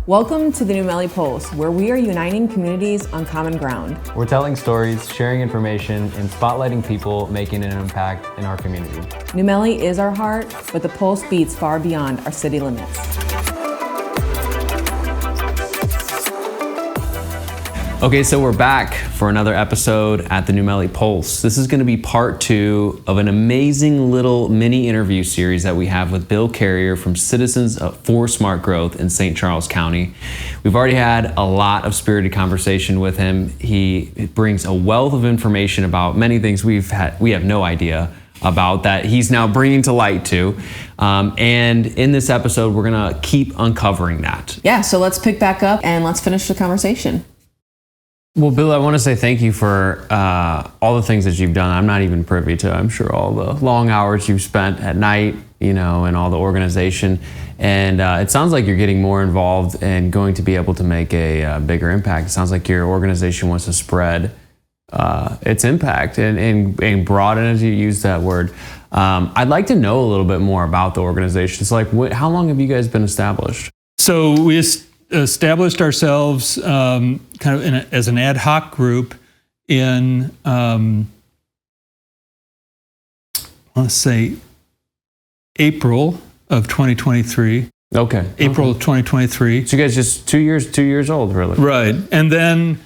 Welcome to the New Melly Pulse, where we are uniting communities on common ground. We're telling stories, sharing information, and spotlighting people making an impact in our community. New Melly is our heart, but the Pulse beats far beyond our city limits. Okay, so we're back for another episode at the New Melly Pulse. This is going to be part 2 of an amazing little mini interview series that we have with Bill Carrier from Citizens for Smart Growth in St. Charles County. We've already had a lot of spirited conversation with him. He brings a wealth of information about many things we have no idea about that he's now bringing to light to. And in this episode, we're going to keep uncovering that. Yeah, so let's pick back up and let's finish the conversation. Well, Bill, I want to say thank you for all the things that you've done. I'm not even privy to, I'm sure, all the long hours you've spent at night, and all the organization. And it sounds like you're getting more involved and going to be able to make a bigger impact. It sounds like your organization wants to spread its impact and broaden, as you use that word. I'd like to know a little bit more about the organization. It's like, how long have you guys been established? So we established ourselves kind of as an ad hoc group in, let's say, April of 2023. Okay. April of 2023. So you guys just 2 years old, really? Right. And then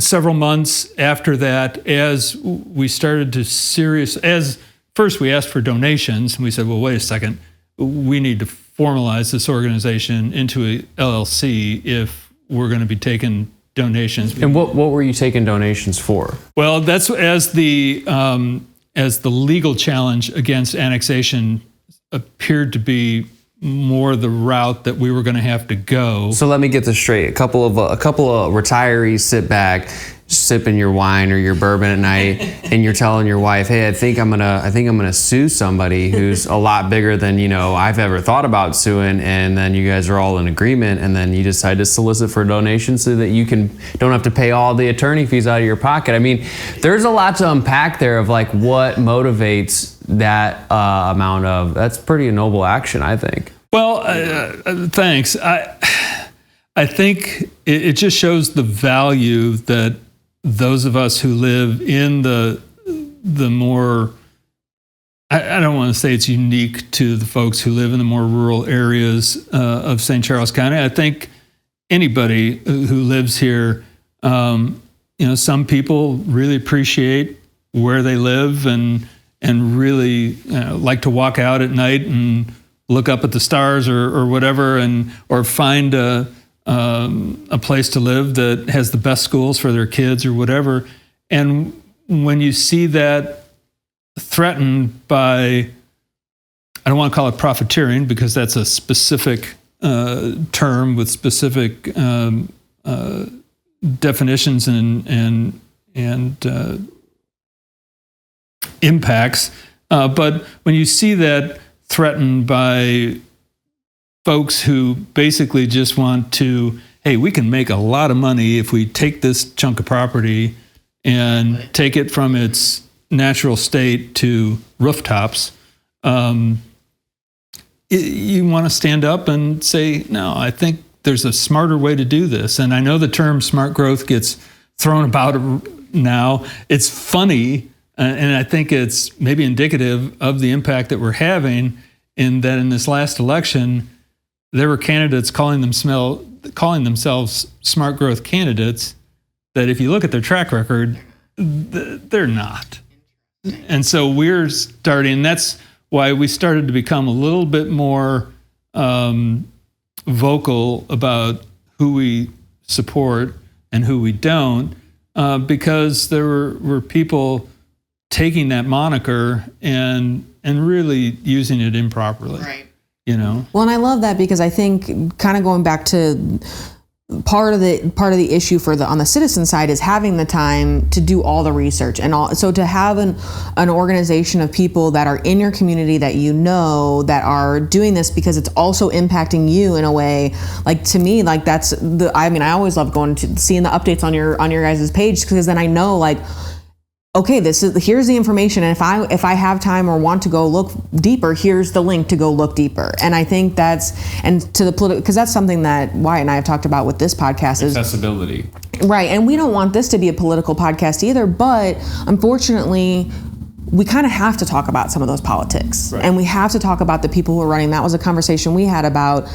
several months after that, as we started to first we asked for donations, and we said, well, wait a second, we need to formalize this organization into a LLC if we're going to be taking donations. And what were you taking donations for? Well, that's as the legal challenge against annexation appeared to be more the route that we were going to have to go. So let me get this straight. A couple of retirees sit back, sipping your wine or your bourbon at night, and you're telling your wife, "Hey, I think I'm gonna sue somebody who's a lot bigger than I've ever thought about suing." And then you guys are all in agreement, and then you decide to solicit for donations so that you don't have to pay all the attorney fees out of your pocket. I mean, there's a lot to unpack there of like what motivates that amount of. That's pretty noble action, I think. Well, thanks. I think it just shows the value that those of us who live in the more, I don't want to say it's unique to the folks who live in the more rural areas of St. Charles County. I think anybody who lives here, some people really appreciate where they live and really like to walk out at night and look up at the stars or whatever, or find a place to live that has the best schools for their kids or whatever. And when you see that threatened by, I don't want to call it profiteering because that's a specific term with specific definitions and impacts. But when you see that threatened by folks who basically just want to, hey, we can make a lot of money if we take this chunk of property and take it from its natural state to rooftops, you want to stand up and say, no, I think there's a smarter way to do this. And I know the term smart growth gets thrown about now. It's funny, and I think it's maybe indicative of the impact that we're having in that in this last election, there were candidates calling themselves smart growth candidates that if you look at their track record, they're not. And so we're starting, and that's why we started to become a little bit more vocal about who we support and who we don't, because there were people taking that moniker and really using it improperly. Right. Well, and I love that because I think kind of going back to part of the issue on the citizen side is having the time to do all the research and all. So to have an organization of people that are in your community that that are doing this because it's also impacting you in a way, like to me, like that's I always love going to seeing the updates on your guys' page because then I know like okay, here's the information, and if I have time or want to go look deeper, here's the link to go look deeper. And I think that's, and to the political, because that's something that Wyatt and I have talked about with this podcast, is accessibility. Right, and we don't want this to be a political podcast either, but unfortunately, we kind of have to talk about some of those politics. Right. And we have to talk about the people who are running. That was a conversation we had about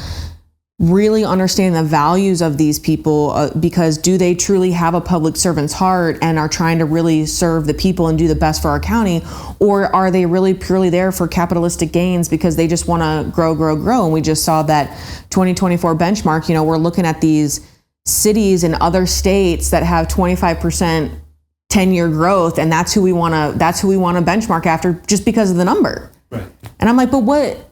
really understanding the values of these people, because do they truly have a public servant's heart and are trying to really serve the people and do the best for our county, or are they really purely there for capitalistic gains because they just want to grow? And we just saw that 2024 benchmark, we're looking at these cities in other states that have 25% 10-year growth, and that's who we want to benchmark after, just because of the number. Right. And I'm like, but what,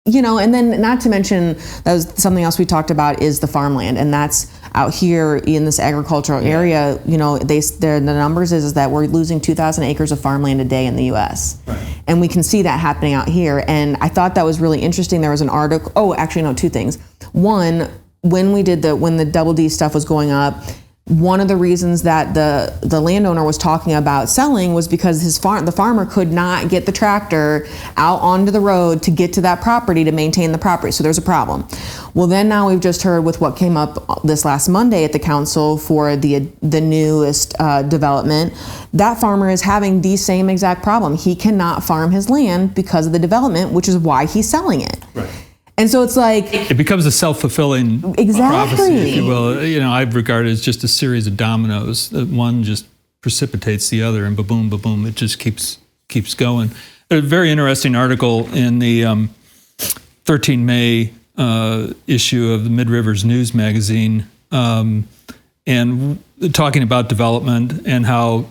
and then not to mention, that was something else we talked about, is the farmland, and that's out here in this agricultural area. The numbers is that we're losing 2,000 acres of farmland a day in the U.S. Right. And we can see that happening out here. And I thought that was really interesting. There was an article. Oh, actually, no, two things. One, when the Double D stuff was going up, one of the reasons that the landowner was talking about selling was because the farmer could not get the tractor out onto the road to get to that property to maintain the property. So there's a problem. Well, then now we've just heard with what came up this last Monday at the council for the newest development, that farmer is having the same exact problem. He cannot farm his land because of the development, which is why he's selling it. Right. And so it's like, it becomes a self-fulfilling prophecy, if you will. I regard it as just a series of dominoes. That one just precipitates the other, and ba-boom, ba-boom, it just keeps going. A very interesting article in the 13 May issue of the Mid-Rivers News magazine, and talking about development and how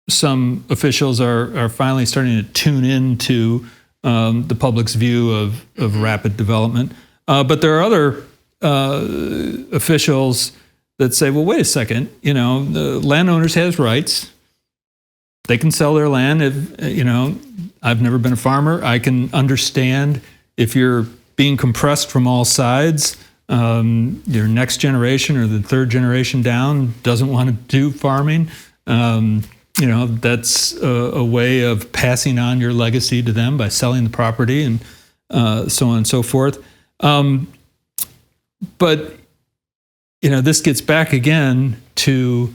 some officials are finally starting to tune into the public's view of rapid development. But there are other officials that say, well, wait a second, the landowners have rights. They can sell their land. I've never been a farmer. I can understand if you're being compressed from all sides, your next generation or the third generation down doesn't want to do farming. That's a way of passing on your legacy to them by selling the property, and so on and so forth. But this gets back again to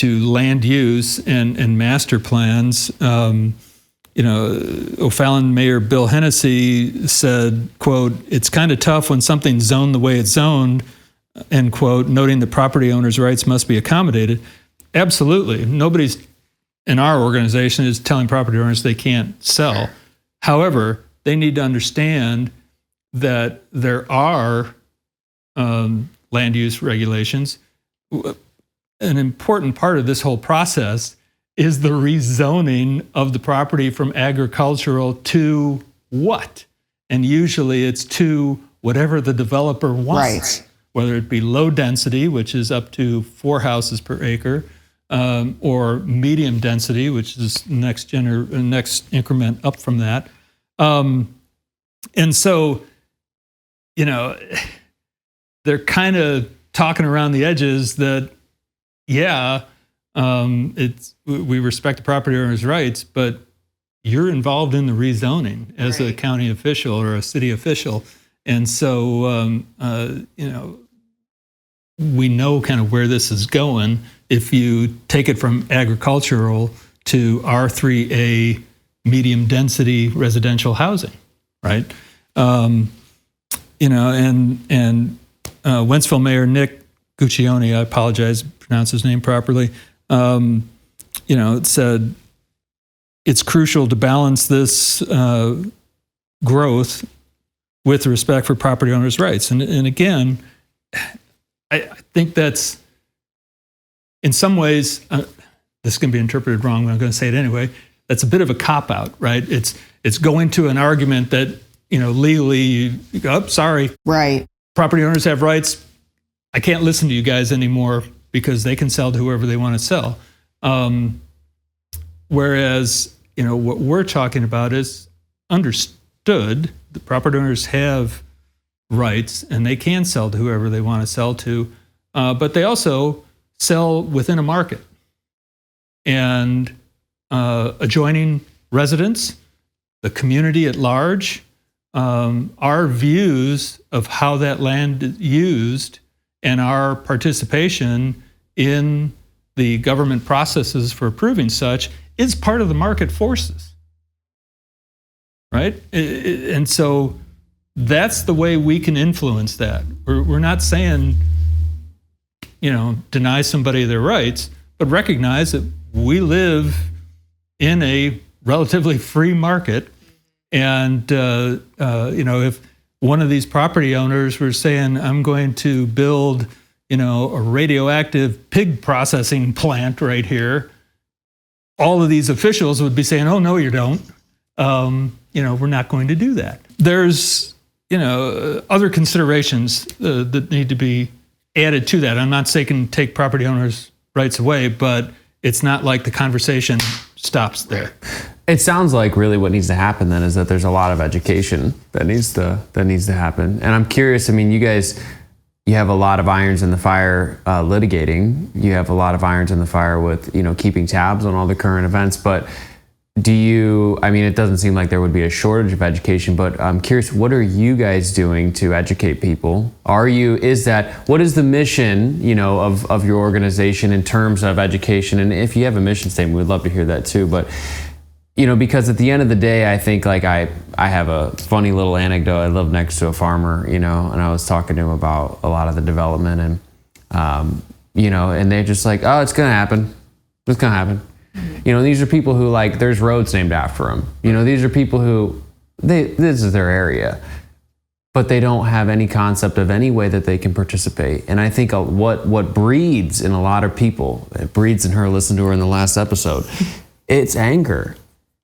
land use and master plans. O'Fallon Mayor Bill Hennessy said, quote, "It's kind of tough when something's zoned the way it's zoned," end quote, noting the property owner's rights must be accommodated. Absolutely. Nobody's in our organization is telling property owners they can't sell. However, they need to understand that there are land use regulations. An important part of this whole process is the rezoning of the property from agricultural to what? And usually it's to whatever the developer wants. Right. Whether it be low density, which is up to 4 houses per acre, or medium density, which is next increment up from that. And so, they're kind of talking around the edges that, we respect the property owner's rights, but you're involved in the rezoning as a county official or a city official. And so, we know kind of where this is going if you take it from agricultural to R3A medium density residential housing, right? Wentzville Mayor Nick Guccione, I apologize, pronounce his name properly, it said it's crucial to balance this growth with respect for property owners' rights. And again, I think that's, in some ways, this can be interpreted wrong, but I'm going to say it anyway. That's a bit of a cop-out, right? It's going to an argument that, legally, you go, oh, sorry. Right. Property owners have rights. I can't listen to you guys anymore because they can sell to whoever they want to sell. Whereas, what we're talking about is understood. The property owners have rights and they can sell to whoever they want to sell to, but they also sell within a market. and adjoining residents, the community at large, our views of how that land is used and our participation in the government processes for approving such is part of the market forces, right? And so that's the way we can influence that. We're not saying, deny somebody their rights, but recognize that we live in a relatively free market. And, if one of these property owners were saying, I'm going to build, a radioactive pig processing plant right here, all of these officials would be saying, oh, no, you don't. We're not going to do that. There's, other considerations that need to be added to that. I'm not saying take property owners' rights away, but it's not like the conversation stops there. It sounds like really what needs to happen then is that there's a lot of education that needs to happen. And I'm curious, you guys, you have a lot of irons in the fire litigating. You have a lot of irons in the fire with, keeping tabs on all the current events. But it doesn't seem like there would be a shortage of education, but I'm curious, what are you guys doing to educate people? What is the mission, of your organization in terms of education? And if you have a mission statement, we'd love to hear that too. But, because at the end of the day, I think I have a funny little anecdote. I live next to a farmer, and I was talking to him about a lot of the development and, and they're just like, oh, it's going to happen. It's going to happen. These are people who there's roads named after them. These are people who this is their area, but they don't have any concept of any way that they can participate. And I think what breeds in a lot of people, it breeds in her, listen to her in the last episode, it's anger.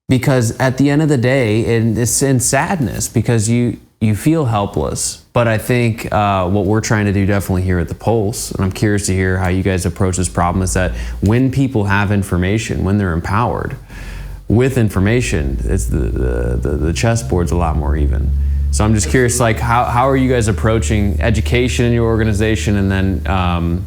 Because at the end of the day, and it's in sadness because you feel helpless. But I think what we're trying to do definitely here at the Pulse, and I'm curious to hear how you guys approach this problem, is that when people have information, when they're empowered with information, it's the chessboard's a lot more even. So I'm just curious, how are you guys approaching education in your organization, and then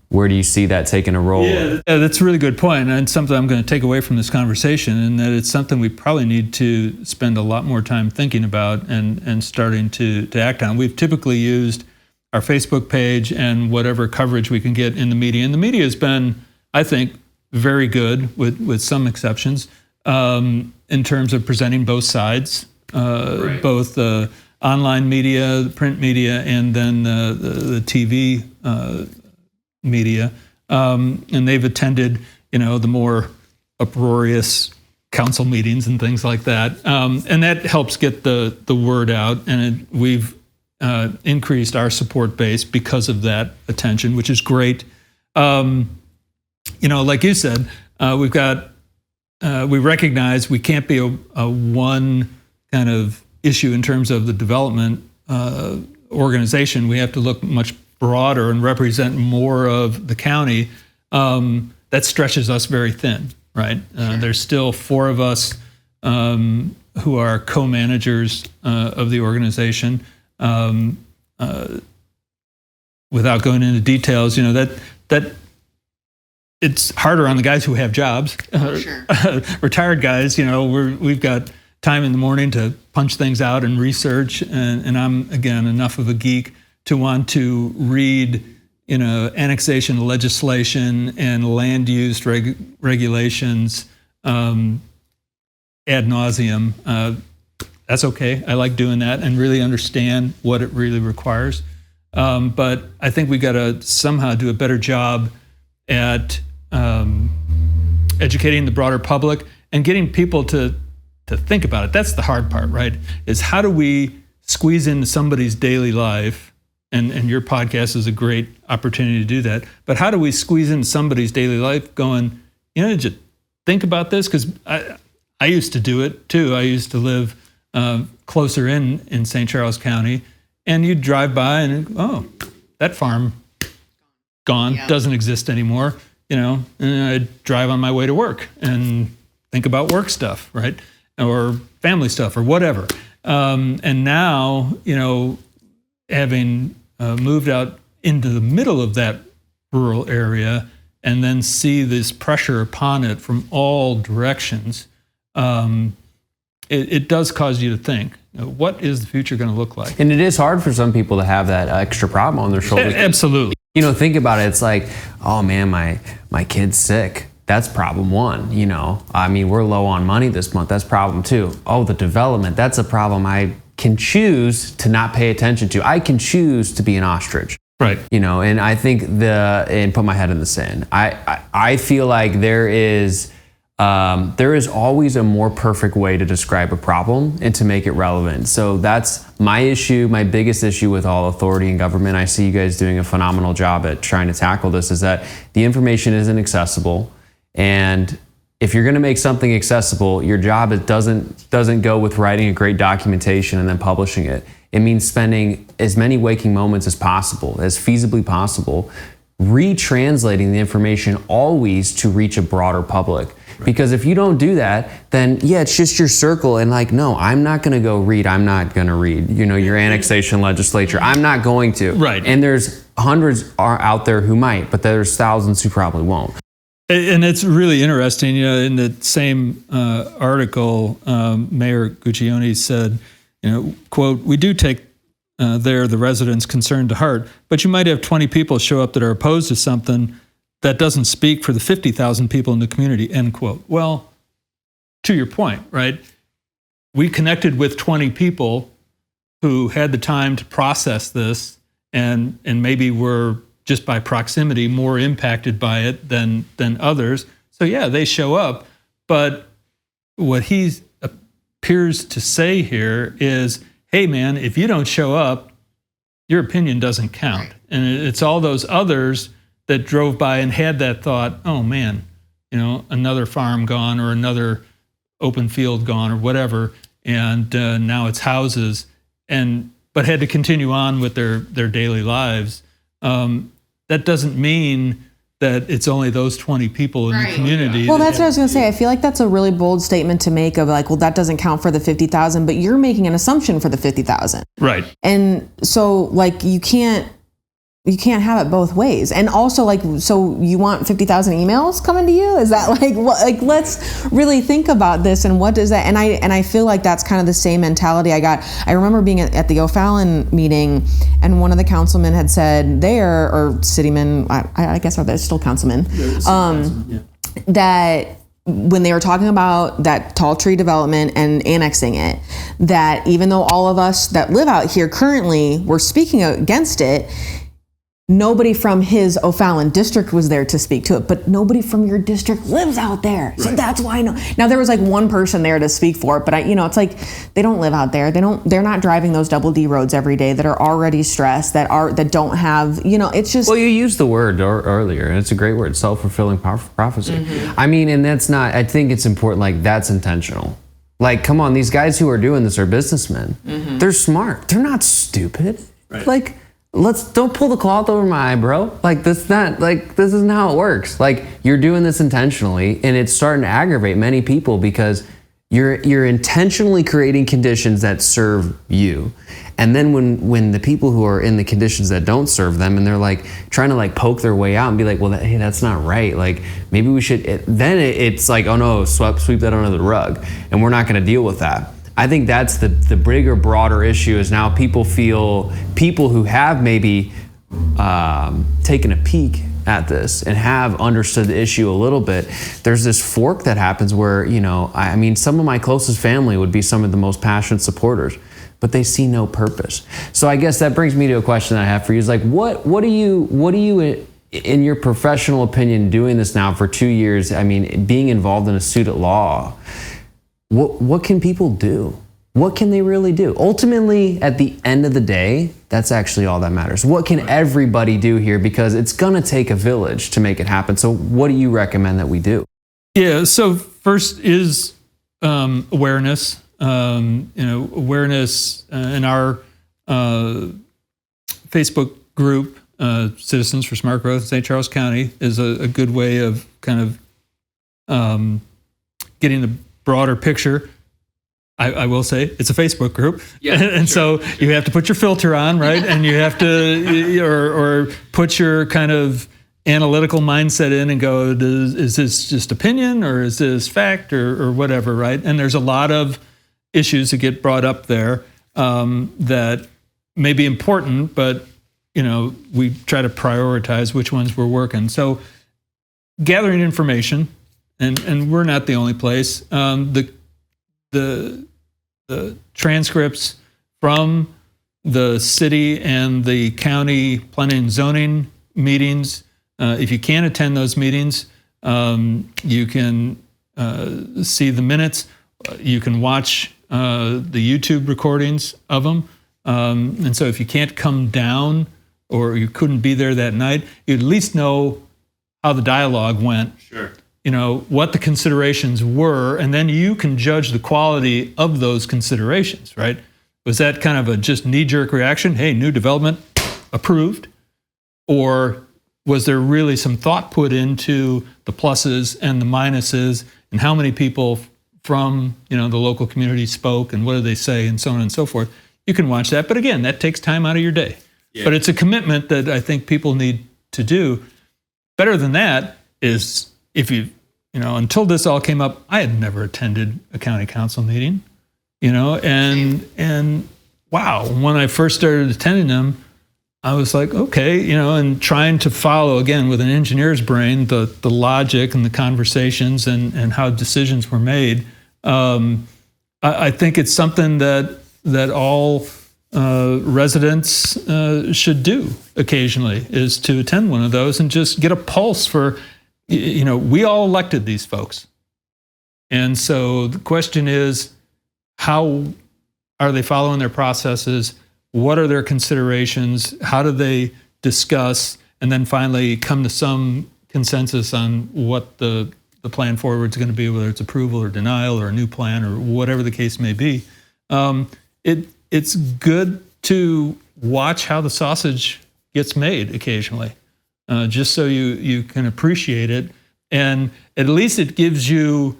where do you see that taking a role? Yeah, that's a really good point, and something I'm going to take away from this conversation, and that it's something we probably need to spend a lot more time thinking about and starting to act on. We've typically used our Facebook page and whatever coverage we can get in the media, and the media has been, I think, very good with some exceptions in terms of presenting both sides, right. Both the online media, the print media, and then the TV media, and they've attended, the more uproarious council meetings and things like that, and that helps get the word out. And we've increased our support base because of that attention, which is great. Like you said, we recognize we can't be a one kind of issue in terms of the development organization. We have to look much broader and represent more of the county. That stretches us very thin, right? Sure. There's still 4 of us who are co-managers of the organization. Without going into details, that it's harder on the guys who have jobs. Sure. Retired guys, we've got time in the morning to punch things out and research, and I'm, again, enough of a geek to want to read, annexation legislation and land use regulations ad nauseum. That's okay. I like doing that and really understand what it really requires. But I think we got to somehow do a better job at educating the broader public and getting people to think about it. That's the hard part, right? Is how do we squeeze into somebody's daily life? And your podcast is a great opportunity to do that. But how do we squeeze into somebody's daily life going, just think about this? Because I used to do it too. I used to live closer in St. Charles County, and you'd drive by and, oh, that farm gone, yeah. Doesn't exist anymore, and I'd drive on my way to work and think about work stuff, right? Or family stuff or whatever. And now, having moved out into the middle of that rural area and then see this pressure upon it from all directions, it does cause you to think, what is the future going to look like? And it is hard for some people to have that extra problem on their shoulders. Absolutely. Think about it. It's like, oh man, my kid's sick. That's problem one. We're low on money this month. That's problem two. Oh, the development. That's a problem I can choose to not pay attention to. I can choose to be an ostrich. Right. And I think and put my head in the sand. I feel like there is always a more perfect way to describe a problem and to make it relevant. So that's my issue, my biggest issue with all authority in government. I see you guys doing a phenomenal job at trying to tackle this, is that the information isn't accessible. And if you're going to make something accessible, your job doesn't go with writing a great documentation and then publishing it. It means spending as many waking moments as possible, as feasibly possible, retranslating the information always to reach a broader public. Right. Because if you don't do that, then it's just your circle, and no, I'm not going to go read. I'm not going to read, your annexation legislature. I'm not going to. Right. And there's hundreds are out there who might, but there's thousands who probably won't. And it's really interesting, in the same article, Mayor Guccione said, quote, "We do take the residents' concern to heart, but you might have 20 people show up that are opposed to something that doesn't speak for the 50,000 people in the community," end quote. Well, to your point, right? We connected with 20 people who had the time to process this and maybe were, just by proximity, more impacted by it than others. So they show up. But what he appears to say here is, hey man, if you don't show up, your opinion doesn't count. And it's all those others that drove by and had that thought, oh man, another farm gone or another open field gone or whatever, and now it's houses, but had to continue on with their daily lives. That doesn't mean that it's only those 20 people in the community. Well, that's what I was going to say. I feel like that's a really bold statement to make of that doesn't count for the 50,000, but you're making an assumption for the 50,000. Right. And so you can't have it both ways. And also so you want 50,000 emails coming to you? Is that what, let's really think about this, and what does that, and I feel like that's kind of the same mentality I got. I remember being at the O'Fallon meeting, and one of the councilmen had said there, or citymen, I guess are they still councilmen, that when they were talking about that tall tree development and annexing it, that even though all of us that live out here currently were speaking against it, nobody from his O'Fallon district was there to speak to it, but nobody from your district lives out there. So that's why I know. Now there was one person there to speak for it, but it's they don't live out there. They're not driving those double D roads every day, that are already stressed, that don't have, it's just. Well, you used the word earlier, and it's a great word, self-fulfilling prophecy. Mm-hmm. And that's not, I think it's important, that's intentional. Come on, these guys who are doing this are businessmen. Mm-hmm. They're smart. They're not stupid. Right. Don't pull the cloth over my eye, bro. This isn't how it works. You're doing this intentionally, and it's starting to aggravate many people because you're intentionally creating conditions that serve you. And then when the people who are in the conditions that don't serve them, and they're trying to poke their way out and be well, hey, that's not right. Maybe we should, then it's oh no, sweep that under the rug, and we're not going to deal with that. I think that's the bigger, broader issue, is now people who have maybe taken a peek at this and have understood the issue a little bit. There's this fork that happens where, some of my closest family would be some of the most passionate supporters, but they see no purpose. So I guess that brings me to a question that I have for you, is what do you, in your professional opinion, doing this now for 2 years, being involved in a student law, what can people do? What can they really do? Ultimately, at the end of the day, that's actually all that matters. What can everybody do here? Because it's gonna take a village to make it happen. So what do you recommend that we do? Yeah, so first is awareness. Awareness in our Facebook group, Citizens for Smart Growth in St. Charles County, is a good way of kind of getting the broader picture. I will say it's a Facebook group, and so you have to put your filter on, right? And you have to, or put your kind of analytical mindset in and go, is this just opinion or is this fact or whatever, right? And there's a lot of issues that get brought up there that may be important, but we try to prioritize which ones we're working. So gathering information, and we're not the only place. The transcripts from the city and the county planning and zoning meetings. If you can't attend those meetings, you can see the minutes. You can watch the YouTube recordings of them. And so if you can't come down or you couldn't be there that night, you at least know how the dialogue went. Sure. What the considerations were, and then you can judge the quality of those considerations, right? Was that kind of a just knee-jerk reaction? Hey, new development, approved? Or was there really some thought put into the pluses and the minuses and how many people from the local community spoke and what did they say and so on and so forth? You can watch that. But again, that takes time out of your day. Yeah. But it's a commitment that I think people need to do. Better than that is if until this all came up, I had never attended a county council meeting, and wow, when I first started attending them, I was like, okay, and trying to follow, again, with an engineer's brain, the logic and the conversations and how decisions were made. I think it's something that all residents should do occasionally, is to attend one of those and just get a pulse for, we all elected these folks. And so the question is, how are they following their processes? What are their considerations? How do they discuss and then finally come to some consensus on what the plan forward is going to be, whether it's approval or denial or a new plan or whatever the case may be? It's good to watch how the sausage gets made occasionally, just so you can appreciate it. And at least it gives you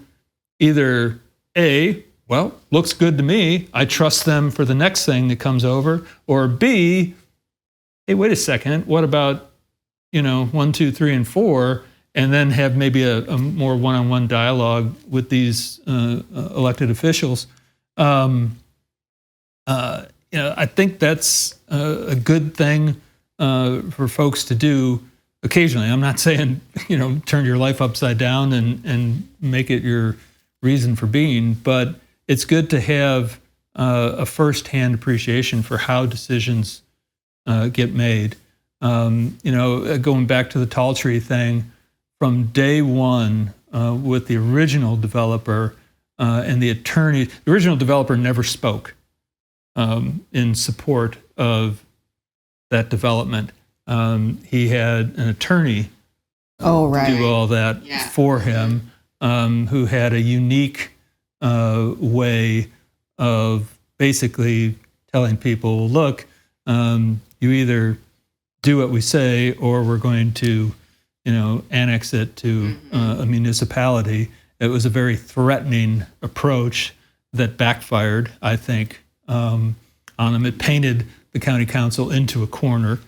either A, well, looks good to me, I trust them for the next thing that comes over, or B, hey, wait a second, what about 1, 2, 3, and 4, and then have maybe a more one-on-one dialogue with these elected officials. I think that's a good thing for folks to do occasionally. I'm not saying, turn your life upside down and make it your reason for being, but it's good to have a firsthand appreciation for how decisions get made. Going back to the tall tree thing, from day one with the original developer and the attorney, the original developer never spoke in support of that development. He had an attorney do all that for him, who had a unique way of basically telling people, look, you either do what we say or we're going to, annex it to a municipality. It was a very threatening approach that backfired, I think, on them. It painted the county council into a corner.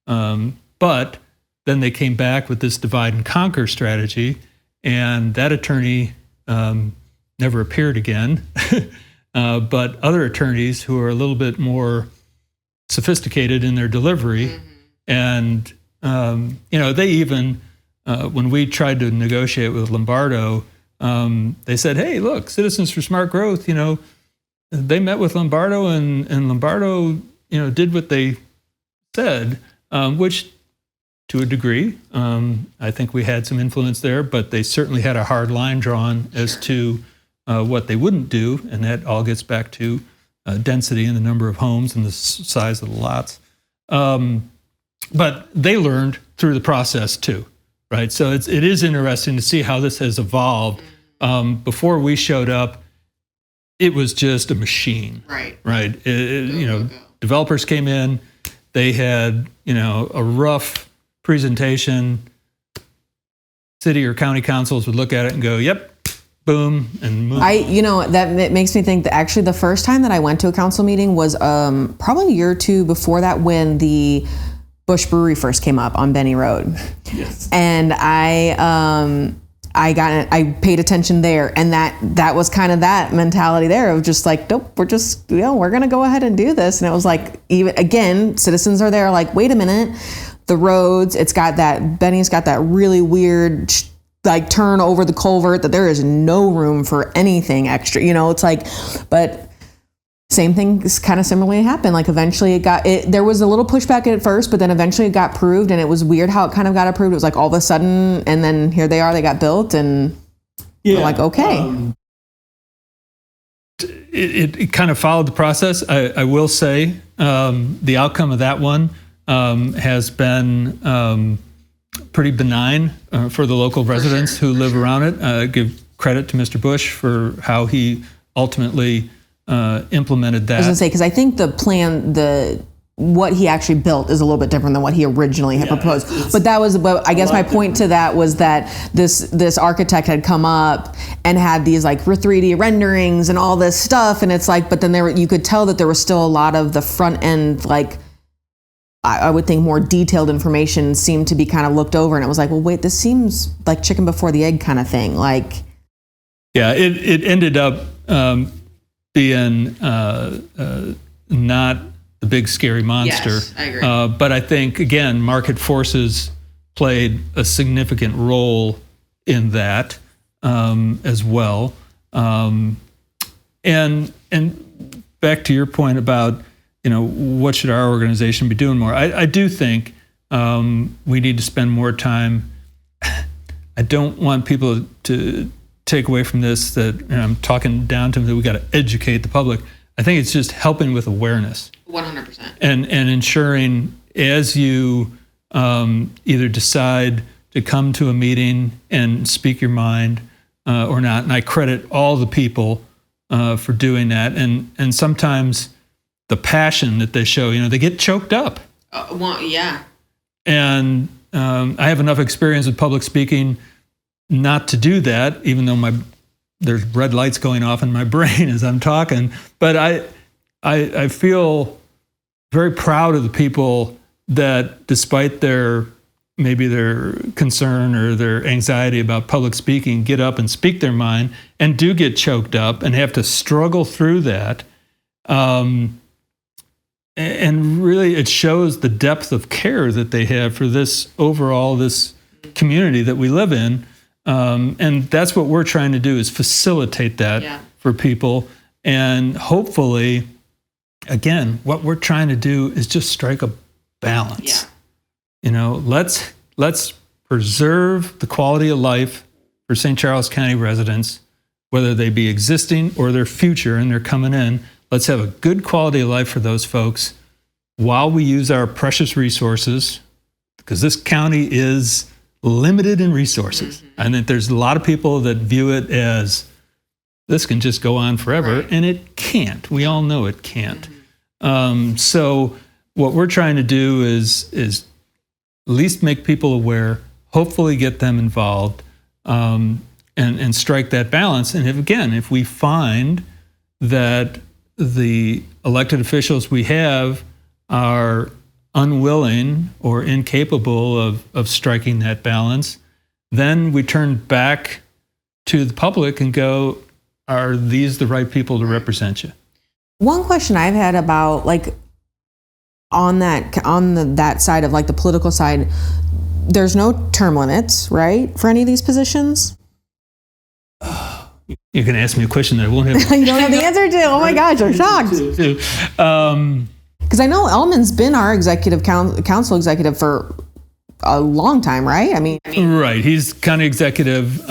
But then they came back with this divide and conquer strategy, and that attorney never appeared again. But other attorneys who are a little bit more sophisticated in their delivery, and they even, when we tried to negotiate with Lombardo, they said, hey, look, Citizens for Smart Growth, they met with Lombardo and Lombardo, did what they said, which to a degree, I think we had some influence there, but they certainly had a hard line drawn as to what they wouldn't do. And that all gets back to density and the number of homes and the size of the lots. But they learned through the process too, right? So it is interesting to see how this has evolved. Before we showed up, it was just a machine, right? Developers came in, they had, a rough presentation. City or county councils would look at it and go, yep, boom, and move. That makes me think that actually the first time that I went to a council meeting was probably a year or two before that, when the Bush Brewery first came up on Benny Road. Yes. And I paid attention there, and that was kind of that mentality there of just like, nope, we're just, we're going to go ahead and do this. And it was like, even again, citizens are there like, wait a minute, the roads, Benny's got that really weird, like turn over the culvert that there is no room for anything extra, it's like, but same thing kind of similarly happened. Like eventually there was a little pushback at first, but then eventually it got approved, and it was weird how it kind of got approved. It was like all of a sudden, and then here they got built, and we're like, okay. It kind of followed the process. I will say the outcome of that one has been pretty benign for the local residents who live around it. Give credit to Mr. Bush for how he ultimately implemented that. I was gonna say, because I think the plan, what he actually built is a little bit different than what he originally had proposed. But that was, I guess my point to that was that this architect had come up and had these like 3D renderings and all this stuff, and it's like, but then you could tell that there was still a lot of the front end, like I would think more detailed information seemed to be kind of looked over, and it was like, well, wait, this seems like chicken before the egg kind of thing. Like, yeah, it ended up being not the big scary monster. Yes, I agree. But I think, again, market forces played a significant role in that as well. And back to your point about, what should our organization be doing more? I do think we need to spend more time. I don't want people to take away from this that I'm talking down to them that we got to educate the public. I think it's just helping with awareness. 100%. And ensuring as you either decide to come to a meeting and speak your mind or not, and I credit all the people for doing that. And sometimes the passion that they show, they get choked up. Yeah. And I have enough experience with public speaking not to do that, even though there's red lights going off in my brain as I'm talking. But I feel very proud of the people that, despite maybe their concern or their anxiety about public speaking, get up and speak their mind and do get choked up and have to struggle through that. And really, it shows the depth of care that they have for this community that we live in. And that's what we're trying to do, is facilitate that for people. And hopefully, again, what we're trying to do is just strike a balance. Let's preserve the quality of life for St. Charles County residents, whether they be existing or their future and they're coming in. Let's have a good quality of life for those folks while we use our precious resources, because this county is limited in resources. Mm-hmm. I think there's a lot of people that view it as this can just go on forever, and it can't. We all know it can't. Mm-hmm. So what we're trying to do is at least make people aware, hopefully get them involved, and strike that balance. And if we find that the elected officials we have are unwilling or incapable of striking that balance, then we turn back to the public and go, are these the right people to represent you? One question I've had about, like, on that side of, like, the political side, there's no term limits, right, for any of these positions? You can ask me a question that I won't have. You don't have the answer to. Oh my gosh, I'm shocked. Because I know Elman's been our executive council executive for a long time, right? I mean, right. He's county executive.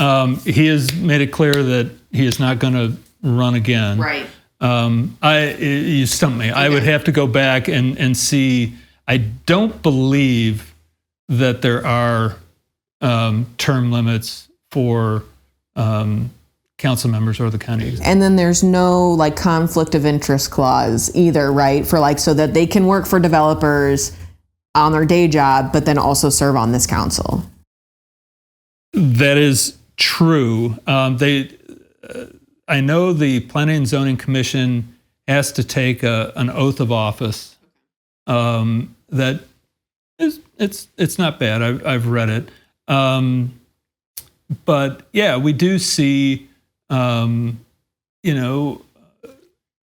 He has made it clear that he is not going to run again. Right. You stumped me. Okay. I would have to go back and see. I don't believe that there are term limits for council members or the county executive. And then there's no, like, conflict of interest clause either, right? For, like, so that they can work for developers on their day job, but then also serve on this council. That is true. I know the Planning and Zoning Commission has to take an oath of office that It's not bad. I've read it. But yeah, we do see,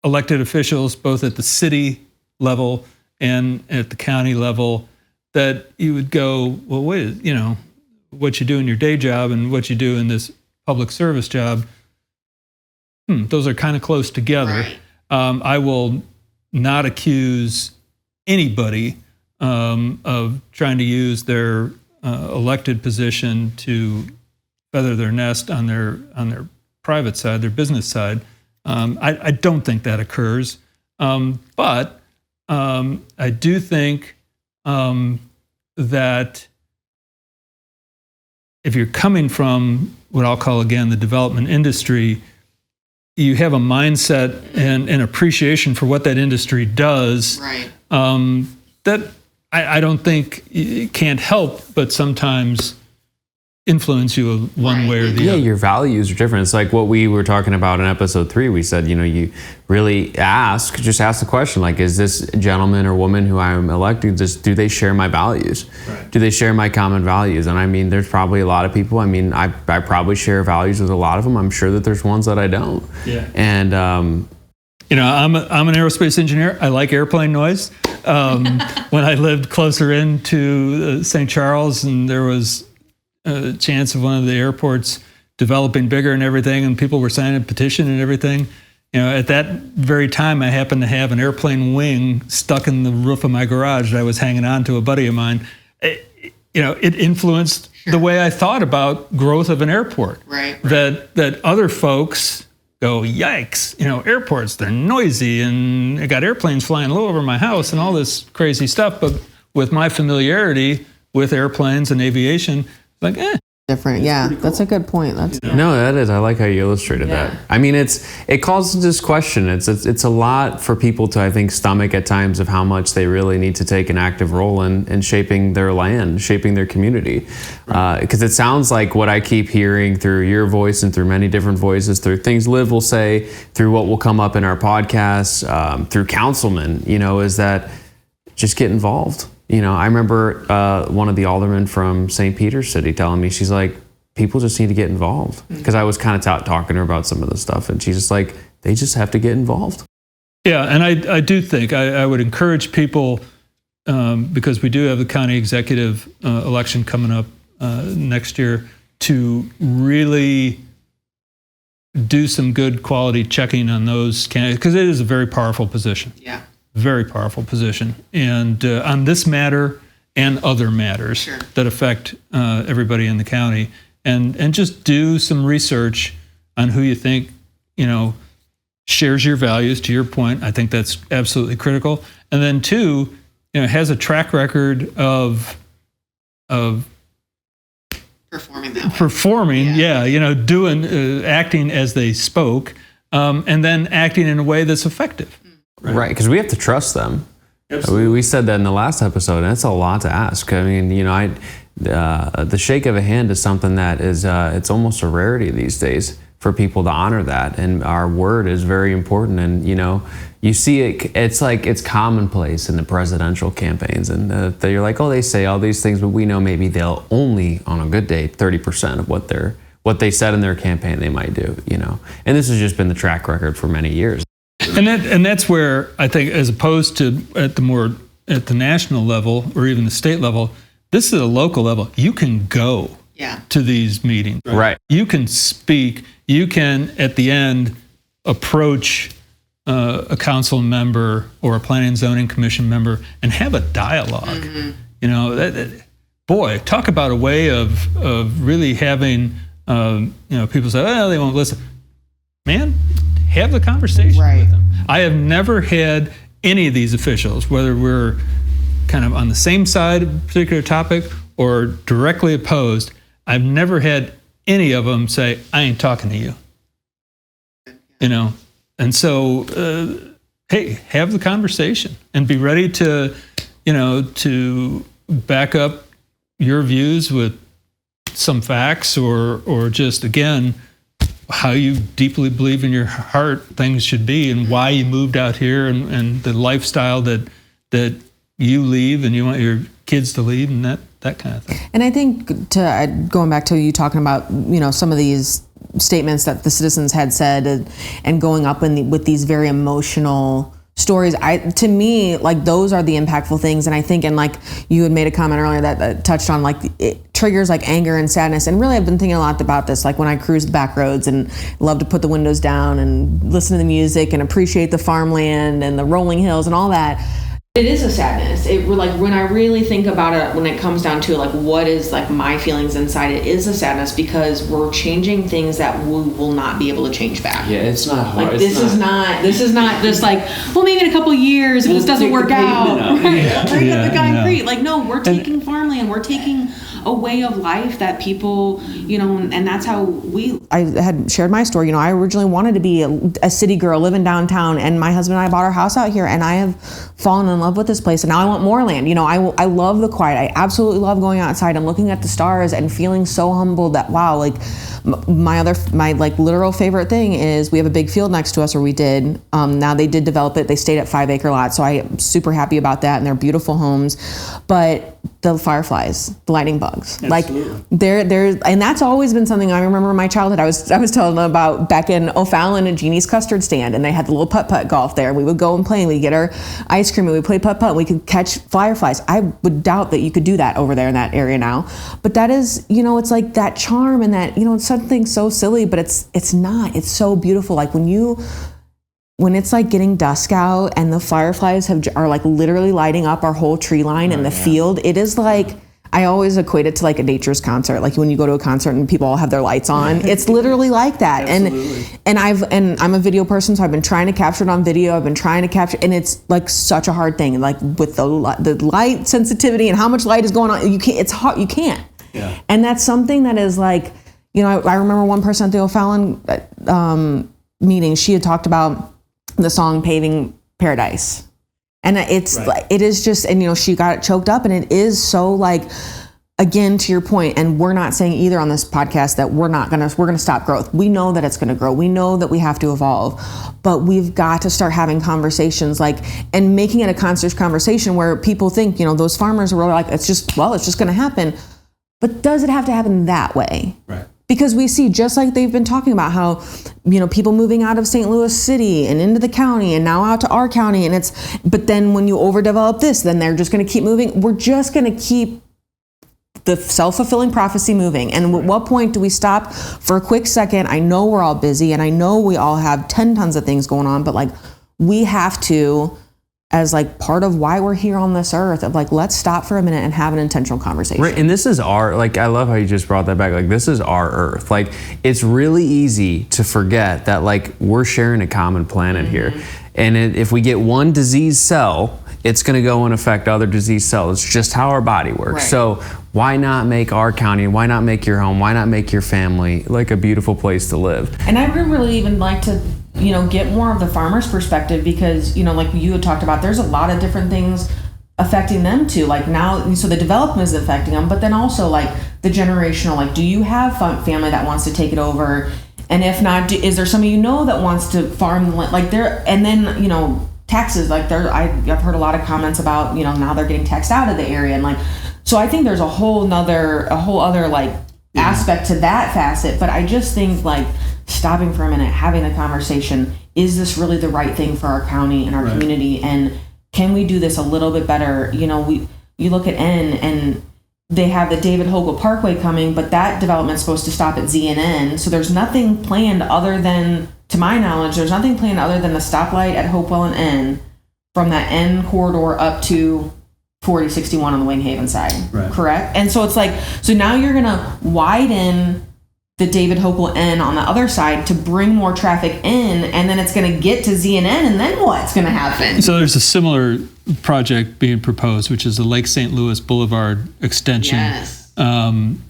elected officials both at the city level and at the county level that you would go, well, wait, what you do in your day job and what you do in this public service job, those are kind of close together. Right. I will not accuse anybody of trying to use their elected position to feather their nest on their private side, their business side. I don't think that occurs, but I do think that if you're coming from what I'll call again the development industry, you have a mindset and an appreciation for what that industry does. Right. That I don't think it can't help, but sometimes influence you one way or the other. Your values are different. It's like what we were talking about in episode 3. We said, you really just ask the question, like, is this gentleman or woman who I'm electing, do they share my values? Right. Do they share my common values? And I mean, there's probably a lot of people. I mean, I probably share values with a lot of them. I'm sure that there's ones that I don't. Yeah. And, I'm an aerospace engineer. I like airplane noise. When I lived closer into St. Charles and there was a chance of one of the airports developing bigger and everything, and people were signing a petition and everything. At that very time, I happened to have an airplane wing stuck in the roof of my garage that I was hanging on to a buddy of mine. It influenced the way I thought about growth of an airport. Right. That other folks go, yikes, airports, they're noisy, and I got airplanes flying low over my house and all this crazy stuff. But with my familiarity with airplanes and aviation, like, different. Yeah, cool. That's a good point. No, that is. I like how you illustrated that. I mean, it causes this question. It's a lot for people to, I think, stomach at times of how much they really need to take an active role in shaping their land, shaping their community. Because it sounds like what I keep hearing through your voice and through many different voices, through things Liv will say, through what will come up in our podcasts, through councilmen, is that just get involved. I remember one of the aldermen from St. Peter's City telling me, she's like, people just need to get involved. Because I was kind of talking to her about some of the stuff, and she's just like, they just have to get involved. Yeah, and I do think I would encourage people, because we do have the county executive election coming up next year, to really do some good quality checking on those candidates, because it is a very powerful position. Yeah. Very powerful position, and on this matter and other matters that affect everybody in the county, and just do some research on who you think shares your values. To your point, I think that's absolutely critical. And then 2, has a track record of performing, doing acting as they spoke, and then acting in a way that's effective. Right, because we have to trust them. We said that in the last episode, and it's a lot to ask. I mean, the shake of a hand is something that is, it's almost a rarity these days for people to honor that, and our word is very important. And you see it's like it's commonplace in the presidential campaigns, and you're like, oh, they say all these things, but we know maybe they'll only, on a good day, 30% of what they said in their campaign they might do. And this has just been the track record for many years. And that's where I think, as opposed to at the national level or even the state level, this is a local level. You can go to these meetings. Right. You can speak. You can, at the end, approach a council member or a planning and zoning commission member and have a dialogue. Boy, talk about a way of really having people say, oh, they won't listen. Man, have the conversation with them. I have never had any of these officials, whether we're kind of on the same side of a particular topic or directly opposed, I've never had any of them say, I ain't talking to you. And so, hey, have the conversation and be ready to back up your views with some facts or just, again, how you deeply believe in your heart things should be and why you moved out here and the lifestyle that you leave and you want your kids to leave, and that kind of thing. And I think going back to you talking about, some of these statements that the citizens had said and going up with these very emotional stories, to me, like, those are the impactful things. And I think, and like you had made a comment earlier that touched on, like, it triggers like anger and sadness. And really, I've been thinking a lot about this, like when I cruise the back roads and love to put the windows down and listen to the music and appreciate the farmland and the rolling hills and all that. It is a sadness. Like, when I really think about it, when it comes down to like what is like my feelings inside, it is a sadness because we're changing things that we will not be able to change back. Yeah, it's not hard. Like, this is not just like, well, maybe in a couple of years if this doesn't work out. The concrete. Like, no, we're taking farmland. We're taking a way of life that people, and that's how I had shared my story. I originally wanted to be a city girl living downtown, and my husband and I bought our house out here, and I have fallen in love with this place, and now I want more land. I love the quiet. I absolutely love going outside and looking at the stars and feeling so humbled that, wow, like my like literal favorite thing is we have a big field next to us, or we did. Now they did develop it. They stayed at 5-acre lots, so I am super happy about that, and they're beautiful homes. But the fireflies, the lightning bugs, Absolutely. like they're, and that's always been something I remember in my childhood. I was telling them about back in O'Fallon and Jeannie's custard stand, and they had the little putt-putt golf there. We would go and play, and we'd get our ice cream, and we'd play putt-putt, and we could catch fireflies. I would doubt that you could do that over there in that area now. But that is, it's like that charm, and that, it's something so silly, but it's not. It's so beautiful. Like when it's like getting dusk out and the fireflies are like literally lighting up our whole tree line in the field, it is like, I always equate it to like a nature's concert. Like when you go to a concert and people all have their lights on, it's literally like that. And I'm a video person, so I've been trying to capture it on video. I've been trying to capture, and it's like such a hard thing. Like with the light sensitivity and how much light is going on, you can't. It's hard. You can't. Yeah. And that's something that is like, I remember one person at the O'Fallon meeting. She had talked about the song Paving Paradise. And it's like, it is just, and she got it choked up, and it is so like, again, to your point, and we're not saying either on this podcast that we're going to stop growth. We know that it's going to grow. We know that we have to evolve, but we've got to start having conversations and making it a conscious conversation where people think, those farmers are really like, it's just going to happen. But does it have to happen that way? Right. Because we see, just like they've been talking about how, people moving out of St. Louis City and into the county and now out to our county, but then when you overdevelop this, then they're just going to keep moving. We're just going to keep the self-fulfilling prophecy moving. And at what point do we stop for a quick second? I know we're all busy, and I know we all have 10 tons of things going on, but like, we have to, as like part of why we're here on this earth, of like, let's stop for a minute and have an intentional conversation. Right, and this is I love how you just brought that back. Like, this is our earth. Like, it's really easy to forget that like we're sharing a common planet here. And if we get one disease cell, it's going to go and affect other disease cells. It's just how our body works. Right. So why not make our county, why not make your home, why not make your family like a beautiful place to live? And I would really even like to, get more of the farmer's perspective, because, like you had talked about, there's a lot of different things affecting them too. Like now, so the development is affecting them, but then also like the generational, like, do you have family that wants to take it over? And if not, is there somebody that wants to farm like there? And then, taxes, like I've heard a lot of comments about, now they're getting taxed out of the area. And like, so I think there's a whole other like aspect to that facet. But I just think like stopping for a minute, having the conversation, is this really the right thing for our county and our community? And can we do this a little bit better? You look at N, and they have the David Hogle Parkway coming, but that development's supposed to stop at Z and N. So there's nothing planned other than, to my knowledge, there's nothing planned other than the stoplight at Hopewell and N from that N corridor up to 4061 on the Wayne Haven side. Right. Correct? And so it's like, so now you're going to widen the David Hokel N on the other side to bring more traffic in, and then it's going to get to Z and N, and then what's going to happen? So there's a similar project being proposed, which is the Lake St. Louis Boulevard extension. Yes. Down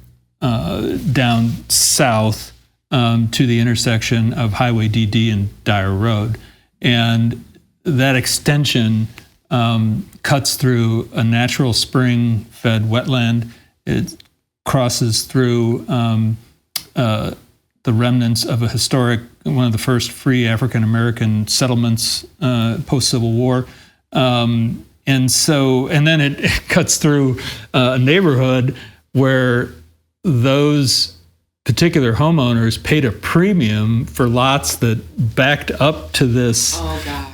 south to the intersection of Highway DD and Dyer Road. And that extension cuts through a natural spring-fed wetland. It crosses through the remnants of a historic, one of the first free African-American settlements post-Civil War. And And then it cuts through a neighborhood where those particular homeowners paid a premium for lots that backed up to this